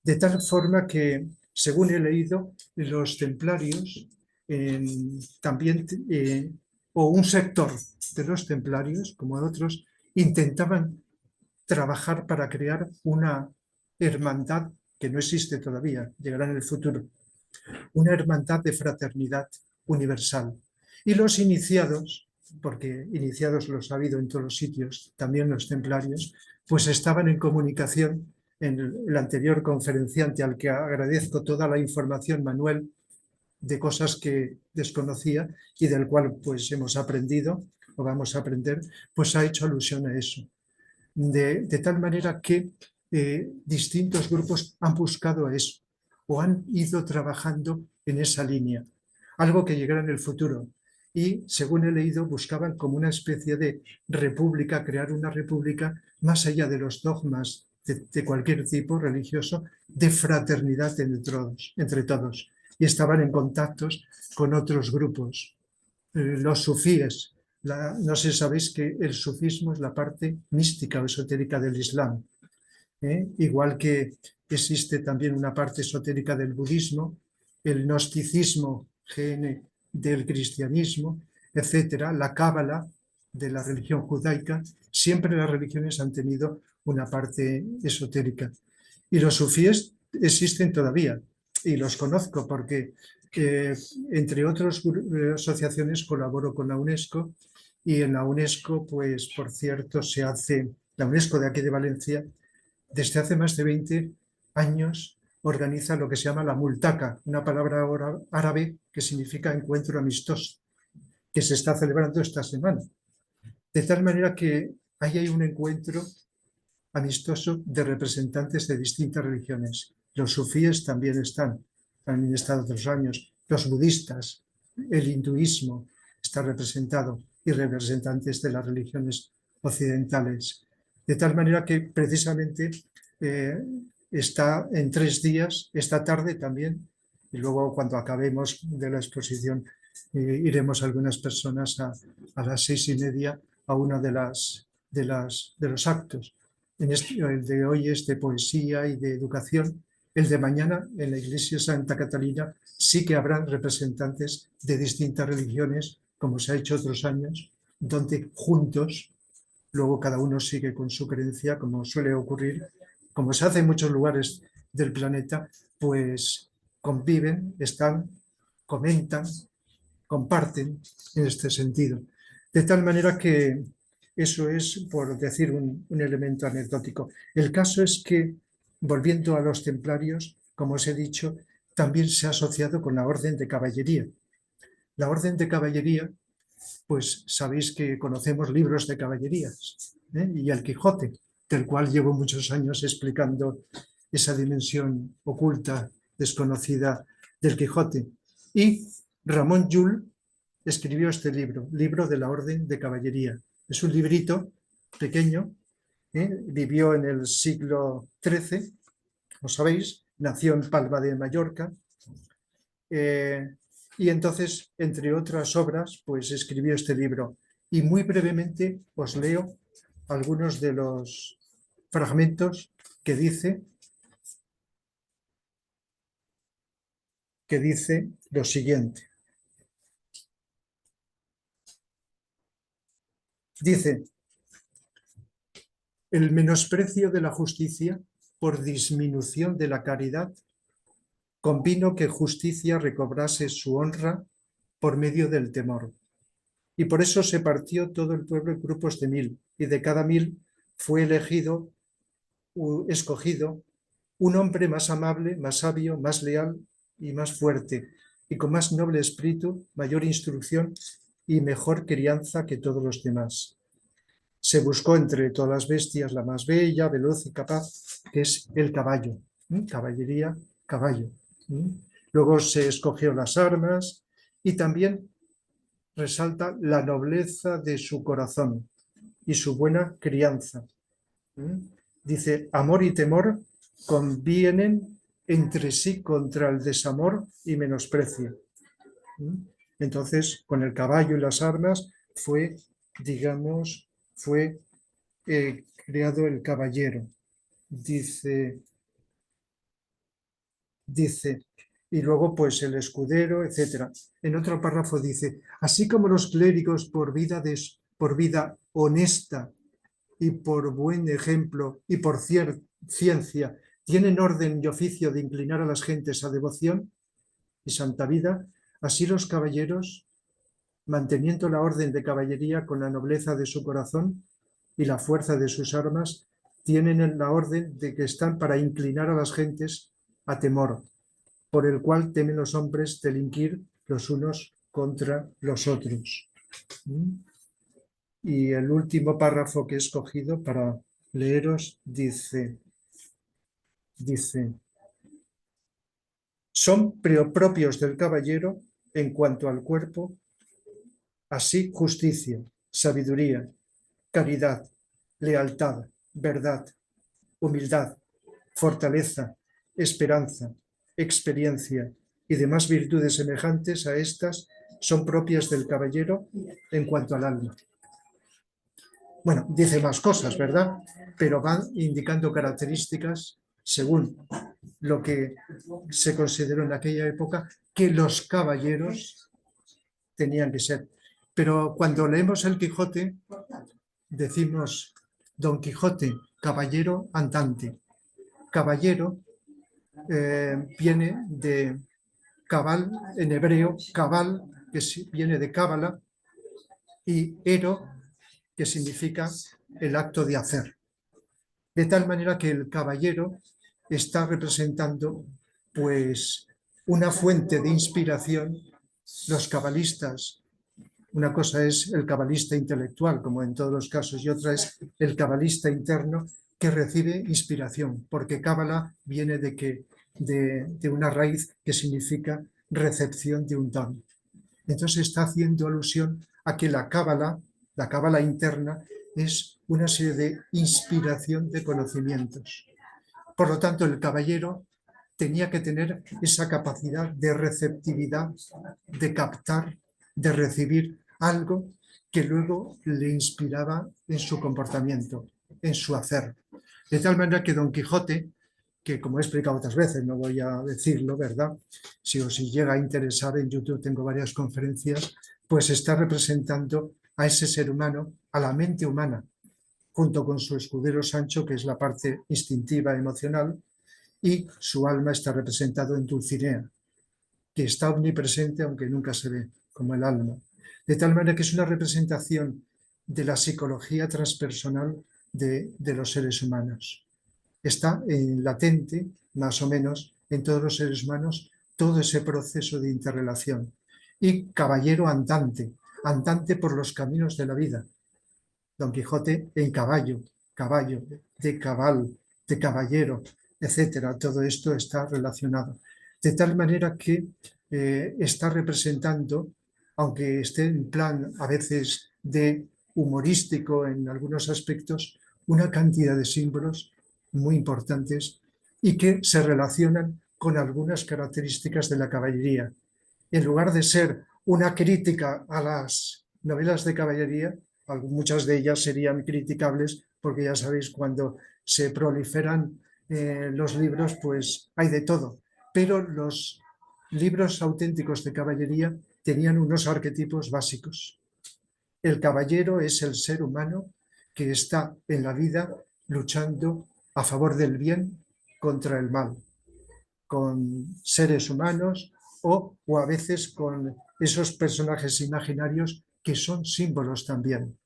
De tal forma que, según he leído, los templarios también, o un sector de los templarios, como otros, intentaban trabajar para crear una hermandad que no existe todavía, llegará en el futuro, una hermandad de fraternidad universal. Y los iniciados, porque iniciados los ha habido en todos los sitios, también los templarios, pues estaban en comunicación. En el anterior conferenciante, al que agradezco toda la información, Manuel, de cosas que desconocía y del cual pues hemos aprendido o vamos a aprender, pues ha hecho alusión a eso. De tal manera que distintos grupos han buscado a eso o han ido trabajando en esa línea, algo que llegará en el futuro. Y, según he leído, buscaban como una especie de república, crear una república más allá de los dogmas de cualquier tipo religioso, de fraternidad entre todos. Y estaban en contactos con otros grupos. Los sufíes, no sé si sabéis que el sufismo es la parte mística o esotérica del Islam. Igual que existe también una parte esotérica del budismo, el gnosticismo GN del cristianismo, etcétera, la cábala de la religión judaica. Siempre las religiones han tenido una parte esotérica. Y los sufíes existen todavía, y los conozco porque, entre otras asociaciones, colaboro con la UNESCO, y en la UNESCO, pues, por cierto, se hace, la UNESCO de aquí de Valencia, desde hace más de 20 años, organiza lo que se llama la multaca, una palabra árabe que significa encuentro amistoso, que se está celebrando esta semana. De tal manera que ahí hay un encuentro amistoso de representantes de distintas religiones. Los sufíes también han estado otros años, los budistas, el hinduismo está representado y representantes de las religiones occidentales. De tal manera que precisamente está en 3 días, esta tarde también, y luego cuando acabemos de la exposición iremos algunas personas a las 6:30 a uno de los actos. El de hoy es de poesía y de educación. El de mañana, en la iglesia Santa Catalina, sí que habrán representantes de distintas religiones, como se ha hecho otros años, donde juntos, luego cada uno sigue con su creencia, como suele ocurrir, como se hace en muchos lugares del planeta, pues conviven, están, comentan, comparten en este sentido. De tal manera que eso es, por decir, un elemento anecdótico. El caso es que, volviendo a los templarios, como os he dicho, también se ha asociado con la orden de caballería. La orden de caballería, pues sabéis que conocemos libros de caballerías, y el Quijote, del cual llevo muchos años explicando esa dimensión oculta, desconocida del Quijote. Y Ramón Llull escribió este libro, Libro de la Orden de Caballería. Es un librito pequeño, vivió en el siglo XIII, lo sabéis, nació en Palma de Mallorca, y entonces, entre otras obras, pues escribió este libro. Y muy brevemente os leo algunos de los fragmentos que dice lo siguiente. Dice: el menosprecio de la justicia por disminución de la caridad convino que justicia recobrase su honra por medio del temor. Y por eso se partió todo el pueblo en grupos de 1000, y de cada 1000 fue escogido un hombre más amable, más sabio, más leal y más fuerte, y con más noble espíritu, mayor instrucción y mejor crianza que todos los demás. Se buscó entre todas las bestias la más bella, veloz y capaz, que es el caballo. Caballería, caballo. Luego se escogió las armas y también resalta la nobleza de su corazón y su buena crianza. Dice: amor y temor convienen entre sí contra el desamor y menosprecio. Entonces, con el caballo y las armas fue creado el caballero. Dice, y luego pues el escudero, etc. En otro párrafo dice: así como los clérigos por vida honesta y por buen ejemplo y por ciencia tienen orden y oficio de inclinar a las gentes a devoción y santa vida, así los caballeros, manteniendo la orden de caballería con la nobleza de su corazón y la fuerza de sus armas, tienen la orden de que están para inclinar a las gentes a temor, por el cual temen los hombres delinquir los unos contra los otros. Y el último párrafo que he escogido para leeros dice, son propios del caballero en cuanto al cuerpo, así justicia, sabiduría, caridad, lealtad, verdad, humildad, fortaleza, esperanza, experiencia y demás virtudes semejantes a estas son propias del caballero en cuanto al alma. Bueno, dice más cosas, ¿verdad? Pero van indicando características según lo que se consideró en aquella época que los caballeros tenían que ser. Pero cuando leemos el Quijote, decimos Don Quijote, caballero andante. Caballero viene de cabal, en hebreo, cabal, que viene de cábala, y ero, que significa el acto de hacer. De tal manera que el caballero está representando pues una fuente de inspiración. Los cabalistas, una cosa es el cabalista intelectual, como en todos los casos, y otra es el cabalista interno que recibe inspiración, porque cábala viene de una raíz que significa recepción de un don. Entonces está haciendo alusión a que la cábala interna, es una serie de inspiración de conocimientos. Por lo tanto, el caballero tenía que tener esa capacidad de receptividad, de captar, de recibir algo que luego le inspiraba en su comportamiento, en su hacer. De tal manera que Don Quijote, que como he explicado otras veces, no voy a decirlo, ¿verdad? Si os llega a interesar, en YouTube tengo varias conferencias, pues está representando a ese ser humano, a la mente humana, junto con su escudero Sancho, que es la parte instintiva, emocional, y su alma está representado en Dulcinea, que está omnipresente aunque nunca se ve, como el alma. De tal manera que es una representación de la psicología transpersonal de los seres humanos. Está latente, más o menos, en todos los seres humanos, todo ese proceso de interrelación. Y caballero andante, andante por los caminos de la vida. Don Quijote en caballo, de cabal, de caballero, etcétera. Todo esto está relacionado. De tal manera que está representando, aunque esté en plan a veces de humorístico en algunos aspectos, una cantidad de símbolos muy importantes y que se relacionan con algunas características de la caballería. En lugar de ser una crítica a las novelas de caballería, muchas de ellas serían criticables porque ya sabéis, cuando se proliferan los libros, pues hay de todo. Pero los libros auténticos de caballería tenían unos arquetipos básicos. El caballero es el ser humano que está en la vida luchando a favor del bien contra el mal, con seres humanos o a veces con esos personajes imaginarios que son símbolos también.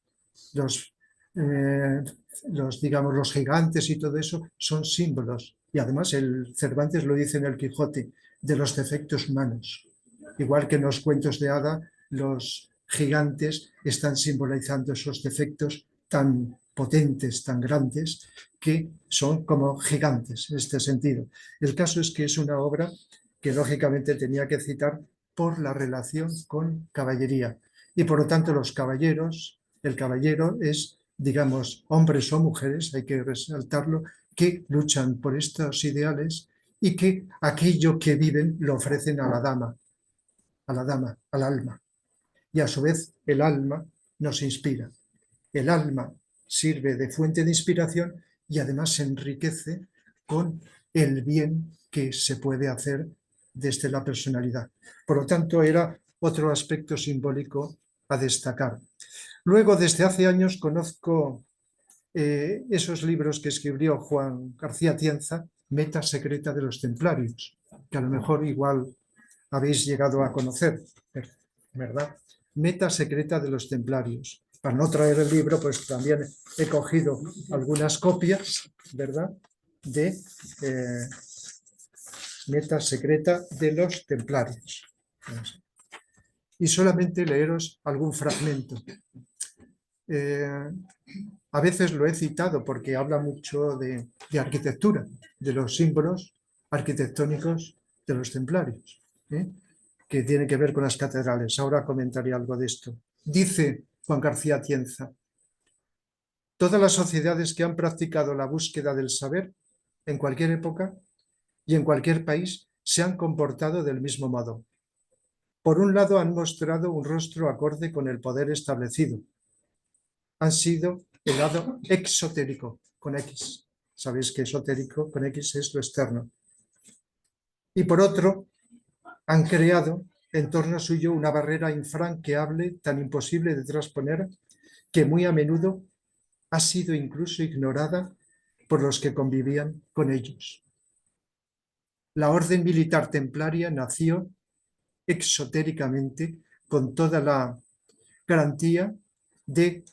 Digamos, los gigantes y todo eso son símbolos. Y además el Cervantes lo dice en el Quijote, de los defectos humanos. Igual que en los cuentos de hada, los gigantes están simbolizando esos defectos tan potentes, tan grandes, que son como gigantes en este sentido. El caso es que es una obra que lógicamente tenía que citar por la relación con caballería. Y por lo tanto los caballeros, el caballero es, digamos, hombres o mujeres, hay que resaltarlo, que luchan por estos ideales y que aquello que viven lo ofrecen a la dama, al alma. Y a su vez el alma nos inspira. El alma sirve de fuente de inspiración y además se enriquece con el bien que se puede hacer desde la personalidad. Por lo tanto, era otro aspecto simbólico a destacar. Luego, desde hace años, conozco esos libros que escribió Juan García Tienza, Meta secreta de los templarios, que a lo mejor igual habéis llegado a conocer, ¿verdad? Meta secreta de los templarios. Para no traer el libro, pues también he cogido algunas copias, ¿verdad? De Meta secreta de los templarios. Y solamente leeros algún fragmento. a veces lo he citado porque habla mucho de arquitectura, de los símbolos arquitectónicos de los templarios, que tiene que ver con las catedrales. Ahora comentaré algo de esto. Dice Juan García Atienza: todas las sociedades que han practicado la búsqueda del saber en cualquier época y en cualquier país se han comportado del mismo modo. Por un lado, han mostrado un rostro acorde con el poder establecido. Han sido el lado exotérico, con X. Sabéis que esotérico con X es lo externo. Y por otro, han creado en torno suyo una barrera infranqueable tan imposible de trasponer que muy a menudo ha sido incluso ignorada por los que convivían con ellos. La orden militar templaria nació exotéricamente con toda la garantía de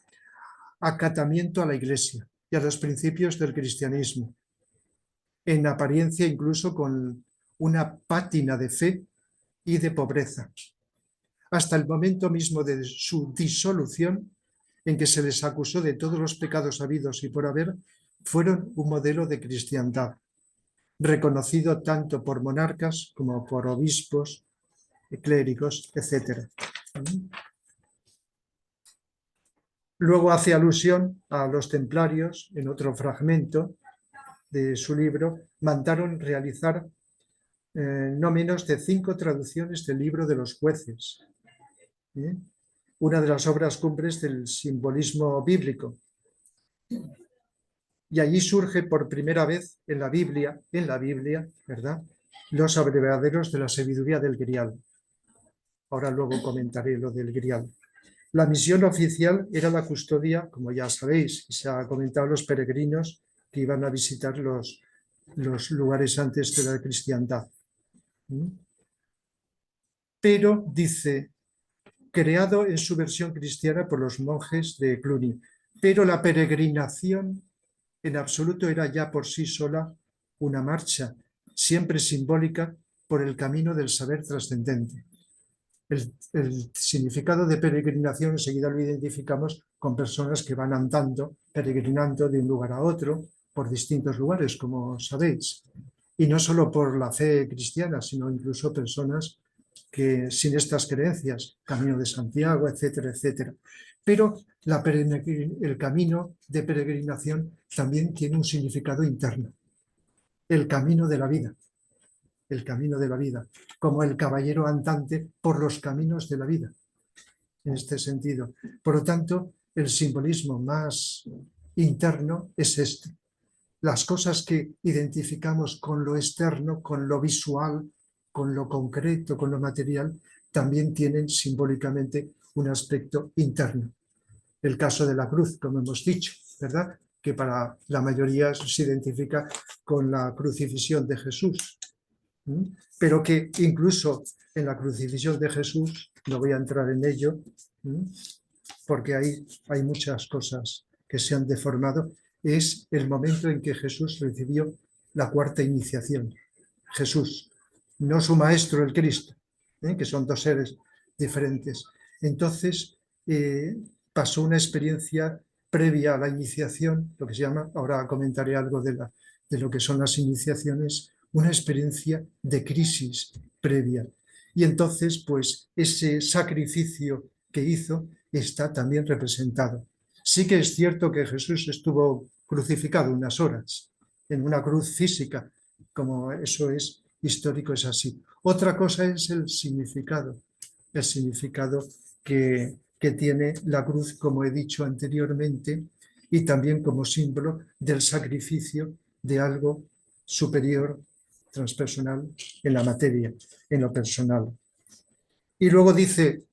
acatamiento a la Iglesia y a los principios del cristianismo, en apariencia incluso con una pátina de fe y de pobreza, hasta el momento mismo de su disolución, en que se les acusó de todos los pecados habidos y por haber, fueron un modelo de cristiandad, reconocido tanto por monarcas como por obispos, clérigos, etc. Luego hace alusión a los templarios, en otro fragmento de su libro, mandaron realizar no menos de 5 traducciones del libro de los jueces, una de las obras cumbres del simbolismo bíblico. Y allí surge por primera vez en la Biblia, ¿verdad?, los abreviaderos de la sabiduría del Grial. Ahora luego comentaré lo del Grial. La misión oficial era la custodia, como ya sabéis, y se ha comentado, los peregrinos que iban a visitar los lugares antes de la cristiandad. Pero, dice, creado en su versión cristiana por los monjes de Cluny, pero la peregrinación en absoluto era ya por sí sola una marcha, siempre simbólica, por el camino del saber trascendente. El significado de peregrinación enseguida lo identificamos con personas que van andando, peregrinando de un lugar a otro, por distintos lugares, como sabéis. Y no solo por la fe cristiana, sino incluso personas que sin estas creencias, Camino de Santiago, etcétera, etcétera. Pero el camino de peregrinación también tiene un significado interno, el camino de la vida. El camino de la vida, como el caballero andante por los caminos de la vida, en este sentido. Por lo tanto, el simbolismo más interno es este. Las cosas que identificamos con lo externo, con lo visual, con lo concreto, con lo material, también tienen simbólicamente un aspecto interno. El caso de la cruz, como hemos dicho, ¿verdad?, que para la mayoría se identifica con la crucifixión de Jesús, pero que incluso en la crucifixión de Jesús, no voy a entrar en ello, porque hay muchas cosas que se han deformado, es el momento en que Jesús recibió la cuarta iniciación. Jesús, no su maestro el Cristo, que son dos seres diferentes. Entonces pasó una experiencia previa a la iniciación, lo que se llama, ahora comentaré algo de lo que son las iniciaciones, una experiencia de crisis previa. Y entonces, pues, ese sacrificio que hizo está también representado. Sí que es cierto que Jesús estuvo crucificado unas horas en una cruz física, como eso es histórico, es así. Otra cosa es el significado que tiene la cruz, como he dicho anteriormente, y también como símbolo del sacrificio de algo superior, transpersonal, en la materia, en lo personal. Y luego dice,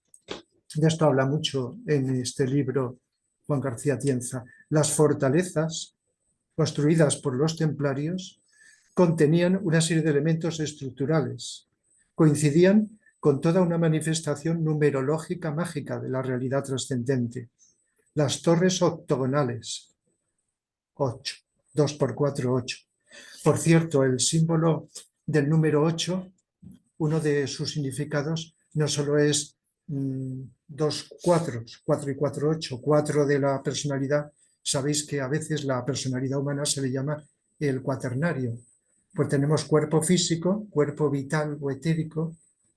de esto habla mucho en este libro Juan García Atienza, las fortalezas construidas por los templarios contenían una serie de elementos estructurales, coincidían con toda una manifestación numerológica mágica de la realidad trascendente. Las torres octogonales, 8, 2 por 4, 8. Por cierto, el símbolo del número 8, uno de sus significados no solo es dos cuatros, 4 y 4, 8, 4 de la personalidad. Sabéis que a veces la personalidad humana se le llama el cuaternario. Pues tenemos cuerpo físico, cuerpo vital o etérico,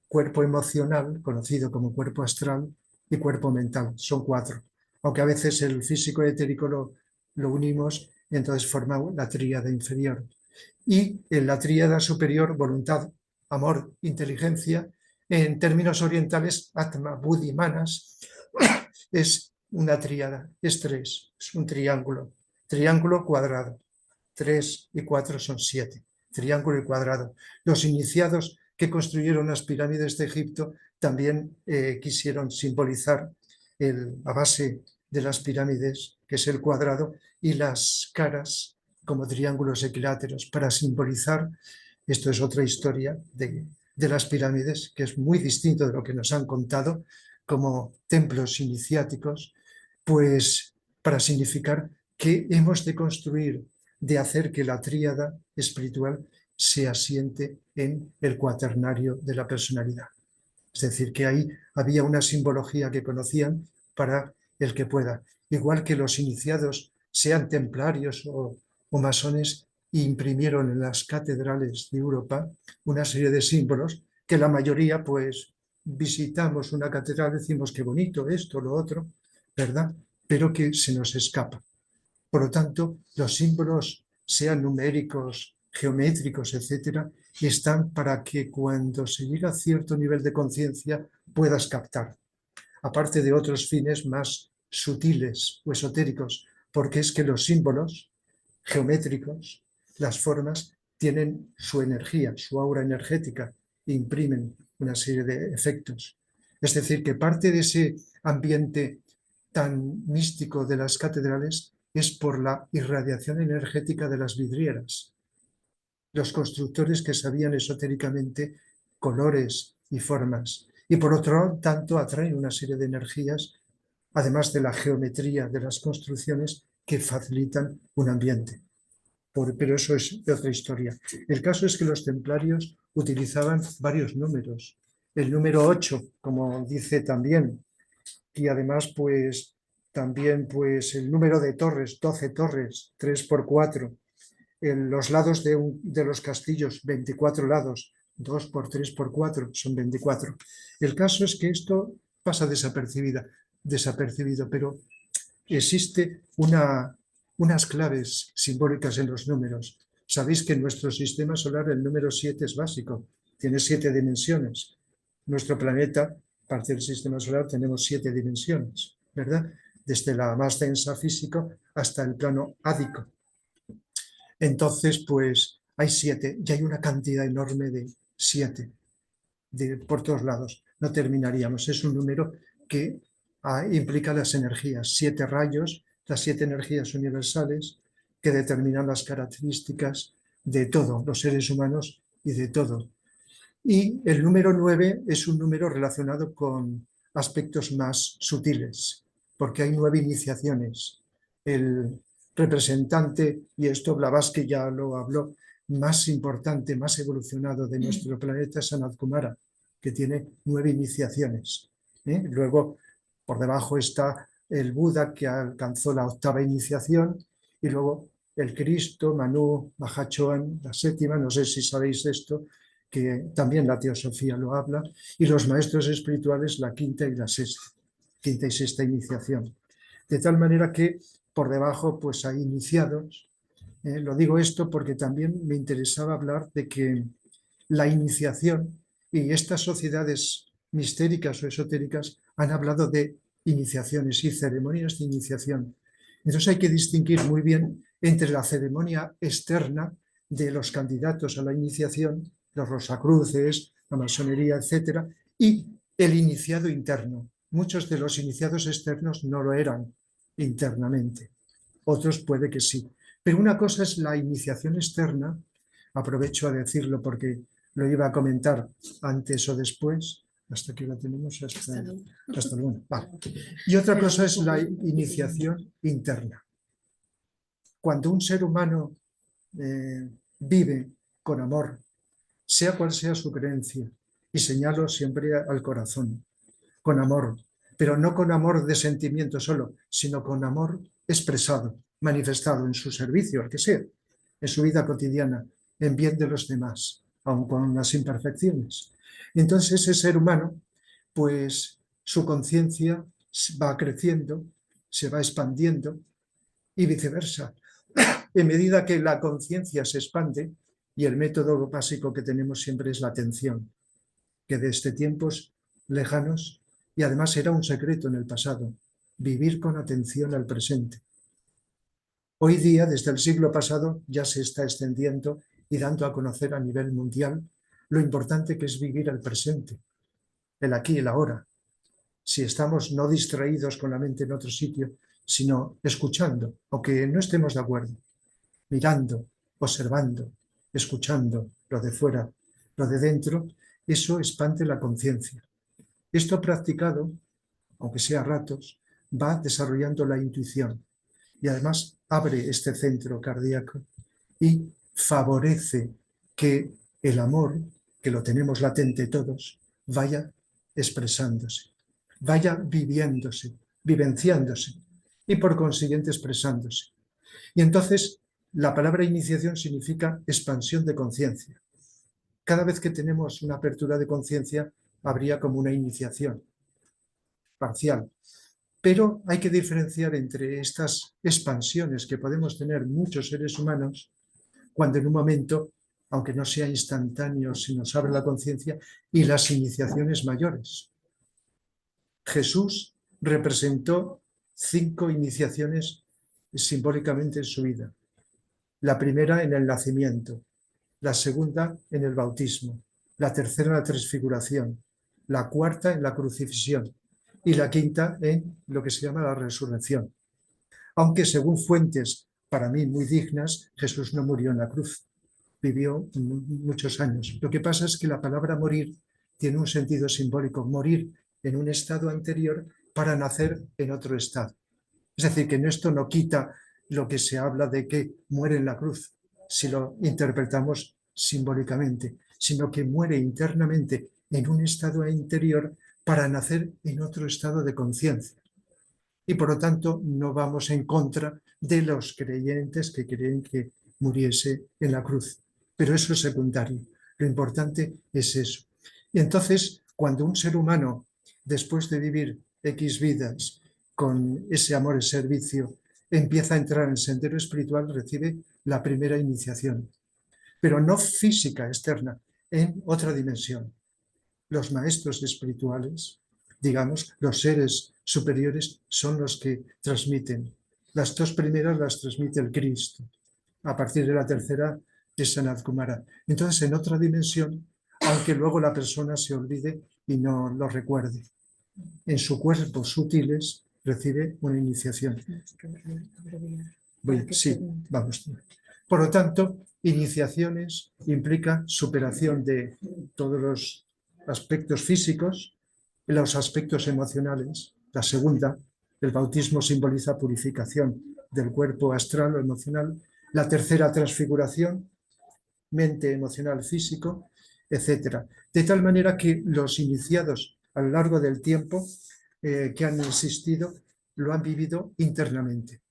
cuerpo emocional, conocido como cuerpo astral, y cuerpo mental. Son 4. Aunque a veces el físico y etérico lo unimos y entonces forma la tríada inferior. Y en la tríada superior, voluntad, amor, inteligencia, en términos orientales, Atma, Buddhi, Manas, es una tríada, es 3, es un triángulo cuadrado. 3 y 4 son 7, triángulo y cuadrado. Los iniciados que construyeron las pirámides de Egipto también quisieron simbolizar la base de las pirámides, que es el cuadrado, y las caras como triángulos equiláteros para simbolizar, esto es otra historia de las pirámides, que es muy distinto de lo que nos han contado, como templos iniciáticos, pues para significar que hemos de construir, de hacer que la tríada espiritual se asiente en el cuaternario de la personalidad. Es decir, que ahí había una simbología que conocían para el que pueda. Igual que los iniciados, sean templarios o masones, imprimieron en las catedrales de Europa una serie de símbolos que la mayoría, pues, visitamos una catedral, decimos qué bonito esto, lo otro, ¿verdad? Pero que se nos escapa. Por lo tanto, los símbolos, sean numéricos, geométricos, etcétera, están para que cuando se llega a cierto nivel de conciencia puedas captar, aparte de otros fines más sutiles o esotéricos, porque es que los símbolos geométricos, las formas, tienen su energía, su aura energética, e imprimen una serie de efectos. Es decir, que parte de ese ambiente tan místico de las catedrales es por la irradiación energética de las vidrieras. Los constructores que sabían esotéricamente colores y formas. Y por otro tanto atraen una serie de energías, además de la geometría de las construcciones, que facilitan un ambiente. Pero eso es otra historia. El caso es que los templarios utilizaban varios números. El número 8, como dice también, y además pues también pues el número de torres, 12 torres, 3 por 4, los lados de los castillos, 24 lados, 2 por 3 por 4, son 24. El caso es que esto pasa desapercibido, pero existe unas claves simbólicas en los números. Sabéis que en nuestro sistema solar el número 7 es básico, tiene 7 dimensiones. Nuestro planeta, parte del sistema solar, tenemos 7 dimensiones, ¿verdad? Desde la más densa física hasta el plano ádico. Entonces, pues hay 7 y hay una cantidad enorme de 7 por todos lados. No terminaríamos. Es un número que implica las energías, 7 rayos, las 7 energías universales que determinan las características de todos los seres humanos y de todo. Y el número 9 es un número relacionado con aspectos más sutiles, porque hay 9 iniciaciones. El representante, y esto Blavatsky ya lo habló, más importante, más evolucionado de nuestro planeta es Sanat Kumara, que tiene 9 iniciaciones. Luego, por debajo está el Buda, que alcanzó la 8ª iniciación, y luego el Cristo, Manu, Mahachohan, la 7ª, no sé si sabéis esto, que también la teosofía lo habla, y los maestros espirituales la 5ª y la 6ª, 5ª y 6ª iniciación. De tal manera que por debajo pues hay iniciados. Lo digo esto porque también me interesaba hablar de que la iniciación y estas sociedades mistéricas o esotéricas han hablado de iniciaciones y ceremonias de iniciación. Entonces hay que distinguir muy bien entre la ceremonia externa de los candidatos a la iniciación, los rosacruces, la masonería, etcétera, y el iniciado interno. Muchos de los iniciados externos no lo eran internamente, otros puede que sí. Pero una cosa es la iniciación externa, aprovecho a decirlo porque lo iba a comentar antes o después, hasta que la tenemos hasta luego. Vale. Y otra cosa es la iniciación interna. Cuando un ser humano vive con amor, sea cual sea su creencia, y señalo siempre al corazón, con amor, pero no con amor de sentimiento solo, sino con amor expresado, manifestado en su servicio, al que sea, en su vida cotidiana, en bien de los demás, aun con las imperfecciones. Entonces ese ser humano, pues su conciencia va creciendo, se va expandiendo y viceversa. En medida que la conciencia se expande, y el método básico que tenemos siempre es la atención, que desde tiempos lejanos, y además era un secreto en el pasado, vivir con atención al presente. Hoy día, desde el siglo pasado, ya se está extendiendo y dando a conocer a nivel mundial lo importante que es vivir el presente, el aquí y el ahora. Si estamos no distraídos con la mente en otro sitio, sino escuchando, aunque no estemos de acuerdo, mirando, observando, escuchando lo de fuera, lo de dentro, eso expande la conciencia. Esto practicado, aunque sea a ratos, va desarrollando la intuición y además abre este centro cardíaco y favorece que el amor, que lo tenemos latente todos, vaya expresándose, vaya viviéndose, vivenciándose y por consiguiente expresándose. Y entonces la palabra iniciación significa expansión de conciencia. Cada vez que tenemos una apertura de conciencia, habría como una iniciación parcial. Pero hay que diferenciar entre estas expansiones que podemos tener muchos seres humanos cuando en un momento, aunque no sea instantáneo, se nos abre la conciencia, y las iniciaciones mayores. Jesús representó 5 iniciaciones simbólicamente en su vida. La primera en el nacimiento, la segunda en el bautismo, la tercera en la transfiguración, la cuarta en la crucifixión y la quinta en lo que se llama la resurrección. Aunque según fuentes para mí muy dignas, Jesús no murió en la cruz, vivió muchos años. Lo que pasa es que la palabra morir tiene un sentido simbólico, morir en un estado anterior para nacer en otro estado. Es decir, que esto no quita lo que se habla de que muere en la cruz, si lo interpretamos simbólicamente, sino que muere internamente en un estado interior para nacer en otro estado de conciencia. Y por lo tanto no vamos en contra de los creyentes que creen que muriese en la cruz. Pero eso es secundario. Lo importante es eso. Y entonces, cuando un ser humano, después de vivir X vidas con ese amor y servicio, empieza a entrar en el sendero espiritual, recibe la primera iniciación. Pero no física, externa, en otra dimensión. Los maestros espirituales, digamos, los seres superiores, son los que transmiten. Las 2 primeras las transmite el Cristo. A partir de la tercera es Sanat Kumara. Entonces, en otra dimensión, aunque luego la persona se olvide y no lo recuerde, en su cuerpo sutiles recibe una iniciación. Sí, vamos. Por lo tanto, iniciaciones implica superación de todos los aspectos físicos, los aspectos emocionales. La segunda, el bautismo simboliza purificación del cuerpo astral o emocional. La tercera, transfiguración, mente, emocional, físico, etc. De tal manera que los iniciados a lo largo del tiempo que han existido lo han vivido internamente.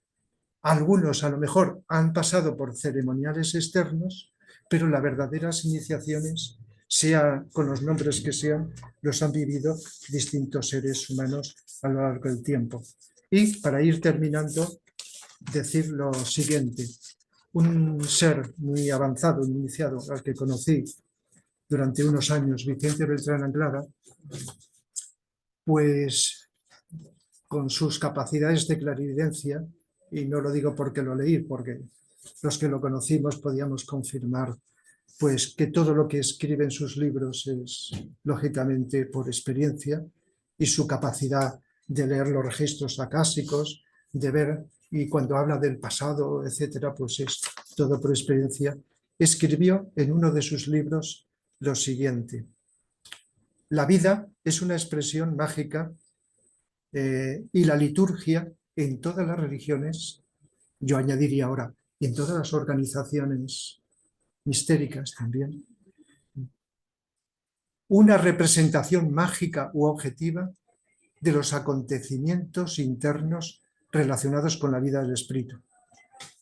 Algunos a lo mejor han pasado por ceremoniales externos, pero las verdaderas iniciaciones, sea con los nombres que sean, los han vivido distintos seres humanos a lo largo del tiempo. Y para ir terminando, decir lo siguiente. Un ser muy avanzado, iniciado, al que conocí durante unos años, Vicente Beltrán Anglada, pues con sus capacidades de clarividencia, y no lo digo porque lo leí, porque los que lo conocimos podíamos confirmar pues que todo lo que escribe en sus libros es lógicamente por experiencia, y su capacidad de leer los registros acásicos, de ver, y cuando habla del pasado, etcétera, pues es todo por experiencia. Escribió en uno de sus libros lo siguiente: la vida es una expresión mágica y la liturgia en todas las religiones, yo añadiría ahora, y en todas las organizaciones mistéricas también, una representación mágica u objetiva de los acontecimientos internos relacionados con la vida del espíritu.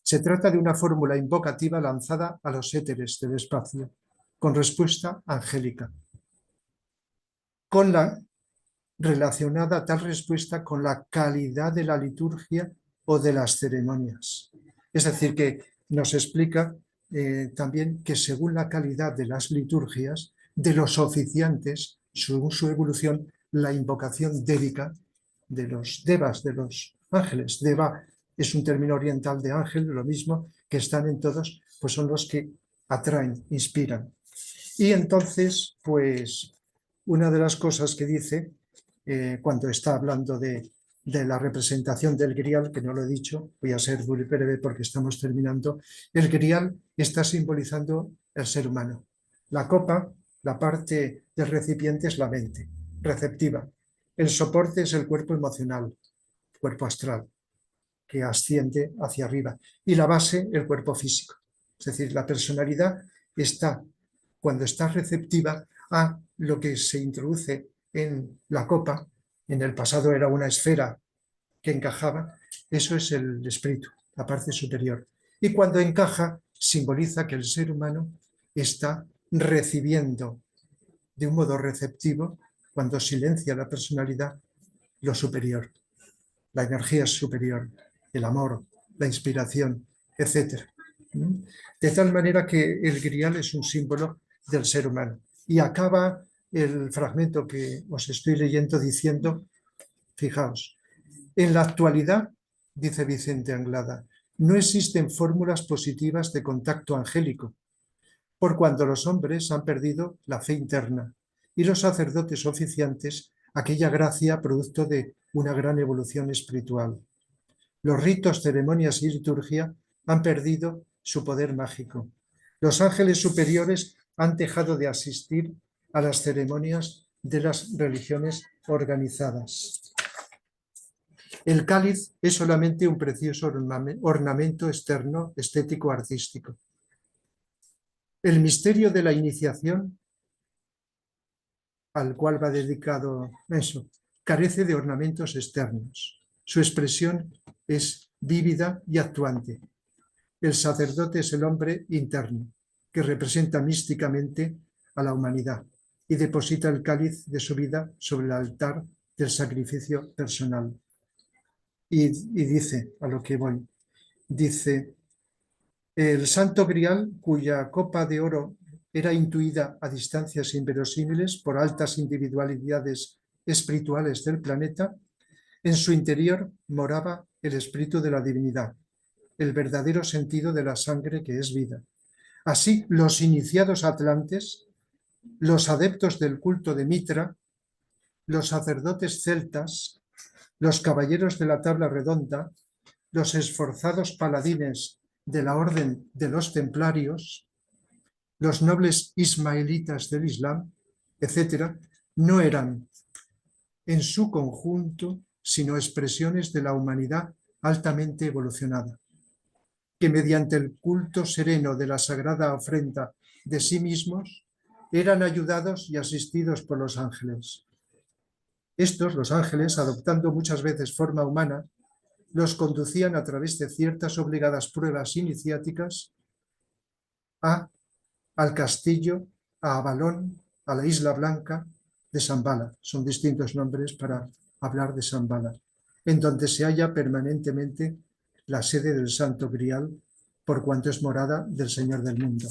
Se trata de una fórmula invocativa lanzada a los éteres del espacio, con respuesta angélica, relacionada tal respuesta con la calidad de la liturgia o de las ceremonias. Es decir, que nos explica también que según la calidad de las liturgias, de los oficiantes, según su evolución, la invocación débica de los devas, de los ángeles. Deva es un término oriental de ángel, lo mismo que están en todos, pues son los que atraen, inspiran. Y entonces, pues, una de las cosas que dice cuando está hablando de la representación del grial, que no lo he dicho, voy a ser muy breve porque estamos terminando, el grial está simbolizando el ser humano. La copa, la parte del recipiente es la mente, receptiva. El soporte es el cuerpo emocional, cuerpo astral, que asciende hacia arriba. Y la base, el cuerpo físico. Es decir, la personalidad está, cuando está receptiva a lo que se introduce en la copa, en el pasado era una esfera que encajaba, eso es el espíritu, la parte superior. Y cuando encaja, simboliza que el ser humano está recibiendo de un modo receptivo, cuando silencia la personalidad, lo superior. La energía es superior, el amor, la inspiración, etc. De tal manera que el grial es un símbolo del ser humano. Y acaba el fragmento que os estoy leyendo diciendo, fijaos, en la actualidad, dice Vicente Anglada, no existen fórmulas positivas de contacto angélico, por cuanto los hombres han perdido la fe interna y los sacerdotes oficiantes aquella gracia producto de una gran evolución espiritual. Los ritos, ceremonias y liturgia han perdido su poder mágico. Los ángeles superiores han dejado de asistir a las ceremonias de las religiones organizadas. El cáliz es solamente un precioso ornamento externo, estético, artístico. El misterio de la iniciación, al cual va dedicado eso, carece de ornamentos externos. Su expresión es vívida y actuante. El sacerdote es el hombre interno, que representa místicamente a la humanidad y deposita el cáliz de su vida sobre el altar del sacrificio personal. Y dice, a lo que voy, dice, el santo grial, cuya copa de oro era intuida a distancias inverosímiles por altas individualidades espirituales del planeta, en su interior moraba el espíritu de la divinidad, el verdadero sentido de la sangre que es vida. Así, los iniciados atlantes, los adeptos del culto de Mitra, los sacerdotes celtas, los caballeros de la tabla redonda, los esforzados paladines de la orden de los templarios, los nobles ismaelitas del Islam, etc., no eran en su conjunto sino expresiones de la humanidad altamente evolucionada, que mediante el culto sereno de la sagrada ofrenda de sí mismos eran ayudados y asistidos por los ángeles. Estos, los ángeles, adoptando muchas veces forma humana, los conducían a través de ciertas obligadas pruebas iniciáticas al castillo, a Avalón, a la Isla Blanca de Shambhala. Son distintos nombres para hablar de Shambhala, en donde se halla permanentemente la sede del Santo Grial, por cuanto es morada del Señor del mundo.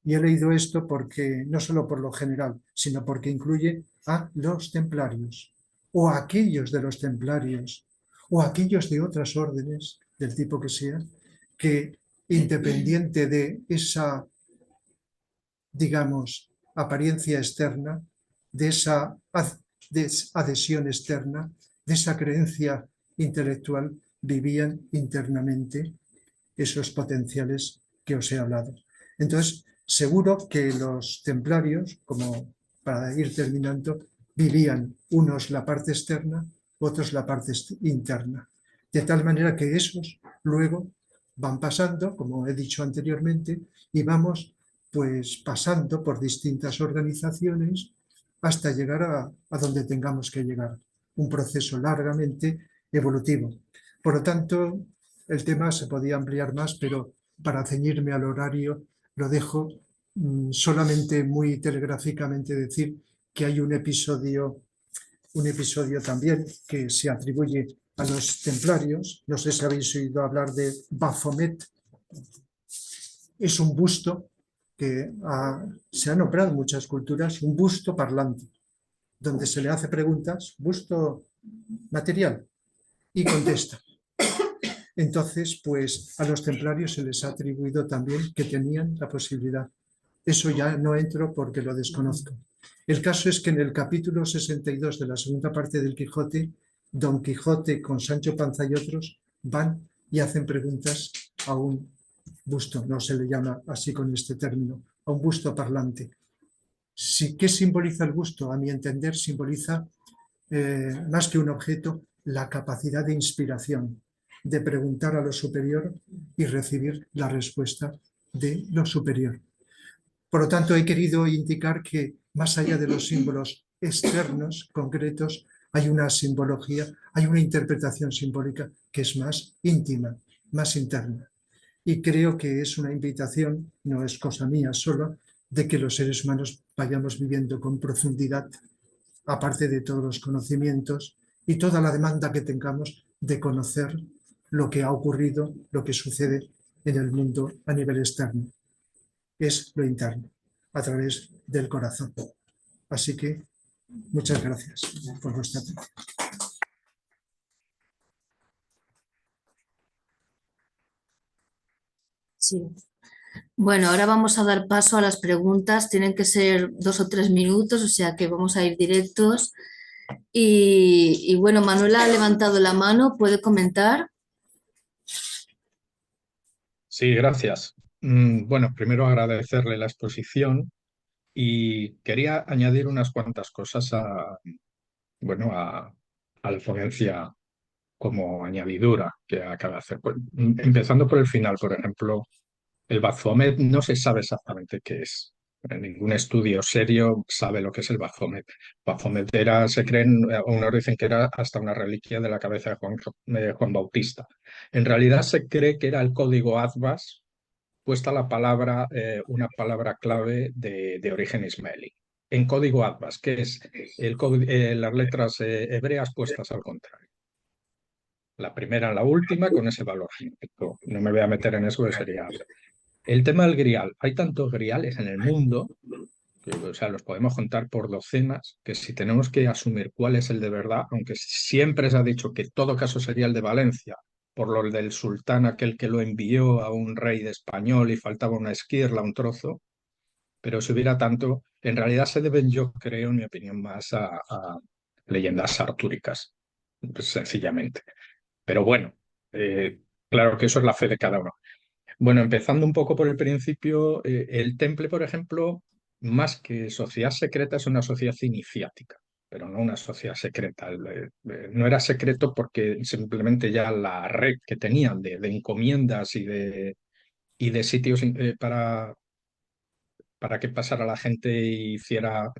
Y he leído esto porque, no solo por lo general, sino porque incluye a los templarios, o a aquellos de los templarios, o a aquellos de otras órdenes, del tipo que sea, que independiente de esa, digamos, apariencia externa, de esa adhesión externa, de esa creencia intelectual, vivían internamente esos potenciales que os he hablado. Entonces, seguro que los templarios, como para ir terminando, vivían unos la parte externa, otros la parte interna. De tal manera que esos luego van pasando, como he dicho anteriormente, y vamos pues pasando por distintas organizaciones hasta llegar a donde tengamos que llegar. un proceso largamente evolutivo. Por lo tanto, el tema se podía ampliar más, pero para ceñirme al horario lo dejo solamente muy telegráficamente decir que hay un episodio también que se atribuye a los templarios. No sé si habéis oído hablar de Baphomet. Es un busto que se ha nombrado en muchas culturas, un busto parlante, donde se le hace preguntas, busto material, y contesta. Entonces, pues a los templarios se les ha atribuido también que tenían la posibilidad. Eso ya no entro porque lo desconozco. El caso es que en el capítulo 62 de la segunda parte del Quijote, Don Quijote con Sancho Panza y otros van y hacen preguntas a un busto, no se le llama así con este término, a un busto parlante. ¿Qué simboliza el busto? A mi entender, simboliza más que un objeto, la capacidad de inspiración, de preguntar a lo superior y recibir la respuesta de lo superior. Por lo tanto, he querido indicar que más allá de los símbolos externos, concretos, hay una simbología, hay una interpretación simbólica que es más íntima, más interna. Y creo que es una invitación, no es cosa mía solo, de que los seres humanos vayamos viviendo con profundidad, aparte de todos los conocimientos y toda la demanda que tengamos de conocer lo que ha ocurrido, lo que sucede en el mundo a nivel externo. Es lo interno, a través del corazón. Así que muchas gracias por vuestra atención. Sí. Bueno, ahora vamos a dar paso a las preguntas. Tienen que ser 2 o 3 minutos, o sea que vamos a ir directos. Y bueno, Manuela ha levantado la mano, ¿puede comentar? Sí, gracias. Bueno, primero agradecerle la exposición y quería añadir unas cuantas cosas bueno, a la ponencia como añadidura que acaba de hacer. Pues, empezando por el final, por ejemplo, el Baphomet no se sabe exactamente qué es. Ningún estudio serio sabe lo que es el Baphomet. Baphomet era, se creen, unos dicen que era hasta una reliquia de la cabeza de Juan Bautista. En realidad se cree que era el código Atbas, puesta la palabra, una palabra clave de origen ismaelí. En código Atbas, que es las letras hebreas puestas al contrario. La primera en la última con ese valor genético. No me voy a meter en eso, que sería... El tema del grial. Hay tantos griales en el mundo, que, o sea, los podemos contar por docenas, que si tenemos que asumir cuál es el de verdad, aunque siempre se ha dicho que en todo caso sería el de Valencia, por lo del sultán aquel que lo envió a un rey de español y faltaba una esquirla, un trozo, pero si hubiera tanto, en realidad se deben, yo creo, en mi opinión, más a leyendas artúricas, pues, sencillamente. Pero bueno, claro que eso es la fe de cada uno. Bueno, empezando un poco por el principio, el Temple, por ejemplo, más que sociedad secreta, es una sociedad iniciática, pero no una sociedad secreta. No era secreto porque simplemente ya la red que tenían de encomiendas y de sitios para que pasara la gente y hiciera,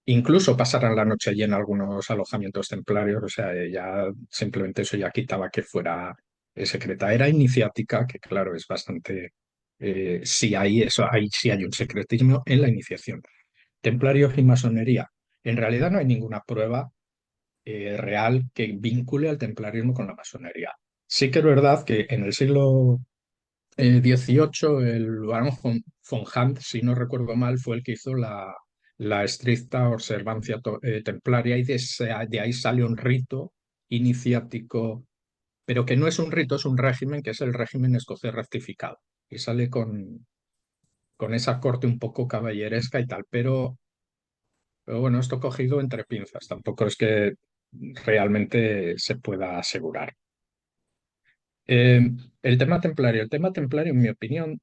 incluso pasaran la noche allí en algunos alojamientos templarios, o sea, ya simplemente eso ya quitaba que fuera secreta. Era iniciática, que claro, es bastante, sí hay eso, sí hay un secretismo en la iniciación. Templarios y masonería. En realidad no hay ninguna prueba real que vincule al templarismo con la masonería. Sí que es verdad que en el siglo 18, el barón von Hunt, si no recuerdo mal, fue el que hizo la estricta observancia templaria y de ahí sale un rito iniciático, pero que no es un rito, es un régimen, que es el régimen escocés rectificado. Y sale con esa corte un poco caballeresca y tal, pero bueno, esto cogido entre pinzas, tampoco es que realmente se pueda asegurar. Eh, el tema templario, en mi opinión,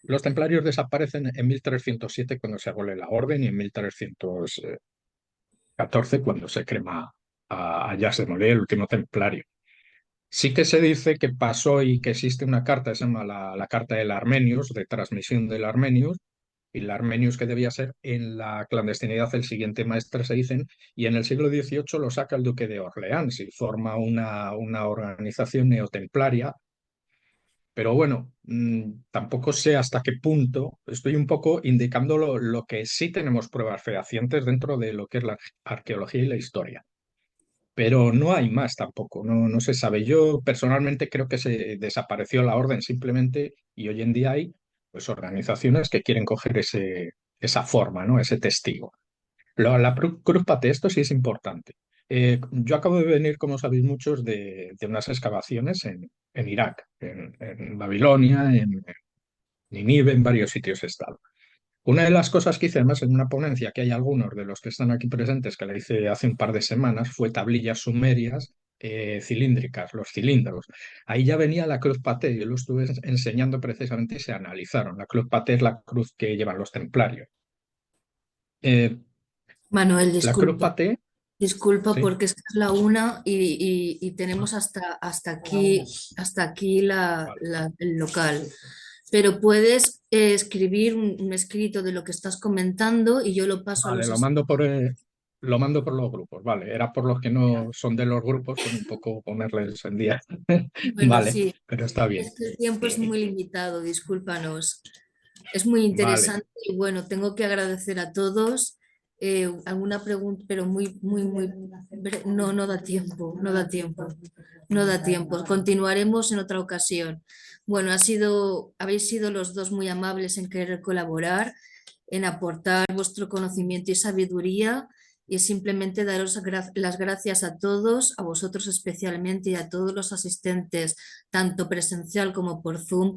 los templarios desaparecen en 1307 cuando se abole la orden y en 1314 cuando se crema a Jacques de Molay, el último templario. Sí que se dice que pasó y que existe una carta, se llama la Carta del Armenius, de transmisión del Armenius, y la Armenius que debía ser en la clandestinidad el siguiente maestre Seisen, y en el siglo XVIII lo saca el duque de Orleans y forma una organización neotemplaria. Pero bueno, tampoco sé hasta qué punto, estoy un poco indicando lo que sí tenemos pruebas fehacientes dentro de lo que es la arqueología y la historia. Pero no hay más tampoco, no se sabe. Yo personalmente creo que se desapareció la orden simplemente y hoy en día hay pues, organizaciones que quieren coger esa forma, ¿no? Ese testigo. La Cruz Pate, esto sí es importante. Yo acabo de venir, como sabéis muchos, de unas excavaciones en Irak, en Babilonia, en Nínive, en varios sitios he estado. Una de las cosas que hice, además, en una ponencia que hay algunos de los que están aquí presentes, que la hice hace un par de semanas, fue tablillas sumerias cilíndricas, los cilindros. Ahí ya venía la cruz paté, yo lo estuve enseñando precisamente y se analizaron. La cruz paté es la cruz que llevan los templarios. Manuel, La cruz disculpa. paté, Disculpa sí. porque es que es la una y tenemos hasta aquí el local. Pero puedes escribir un escrito de lo que estás comentando y yo lo paso a Vale, los lo mando por los grupos, vale. Era por los que no son de los grupos, pues un poco ponerles en día. Bueno, Vale, sí, pero está bien. es que el tiempo es muy limitado, discúlpanos. Es muy Vale. interesante y bueno, tengo que agradecer a todos. Alguna pregunta, pero muy no da tiempo, no da tiempo, no da tiempo. Continuaremos en otra ocasión. Bueno, habéis sido los dos muy amables en querer colaborar, en aportar vuestro conocimiento y sabiduría, y simplemente daros las gracias a todos, a vosotros especialmente y a todos los asistentes, tanto presencial como por Zoom,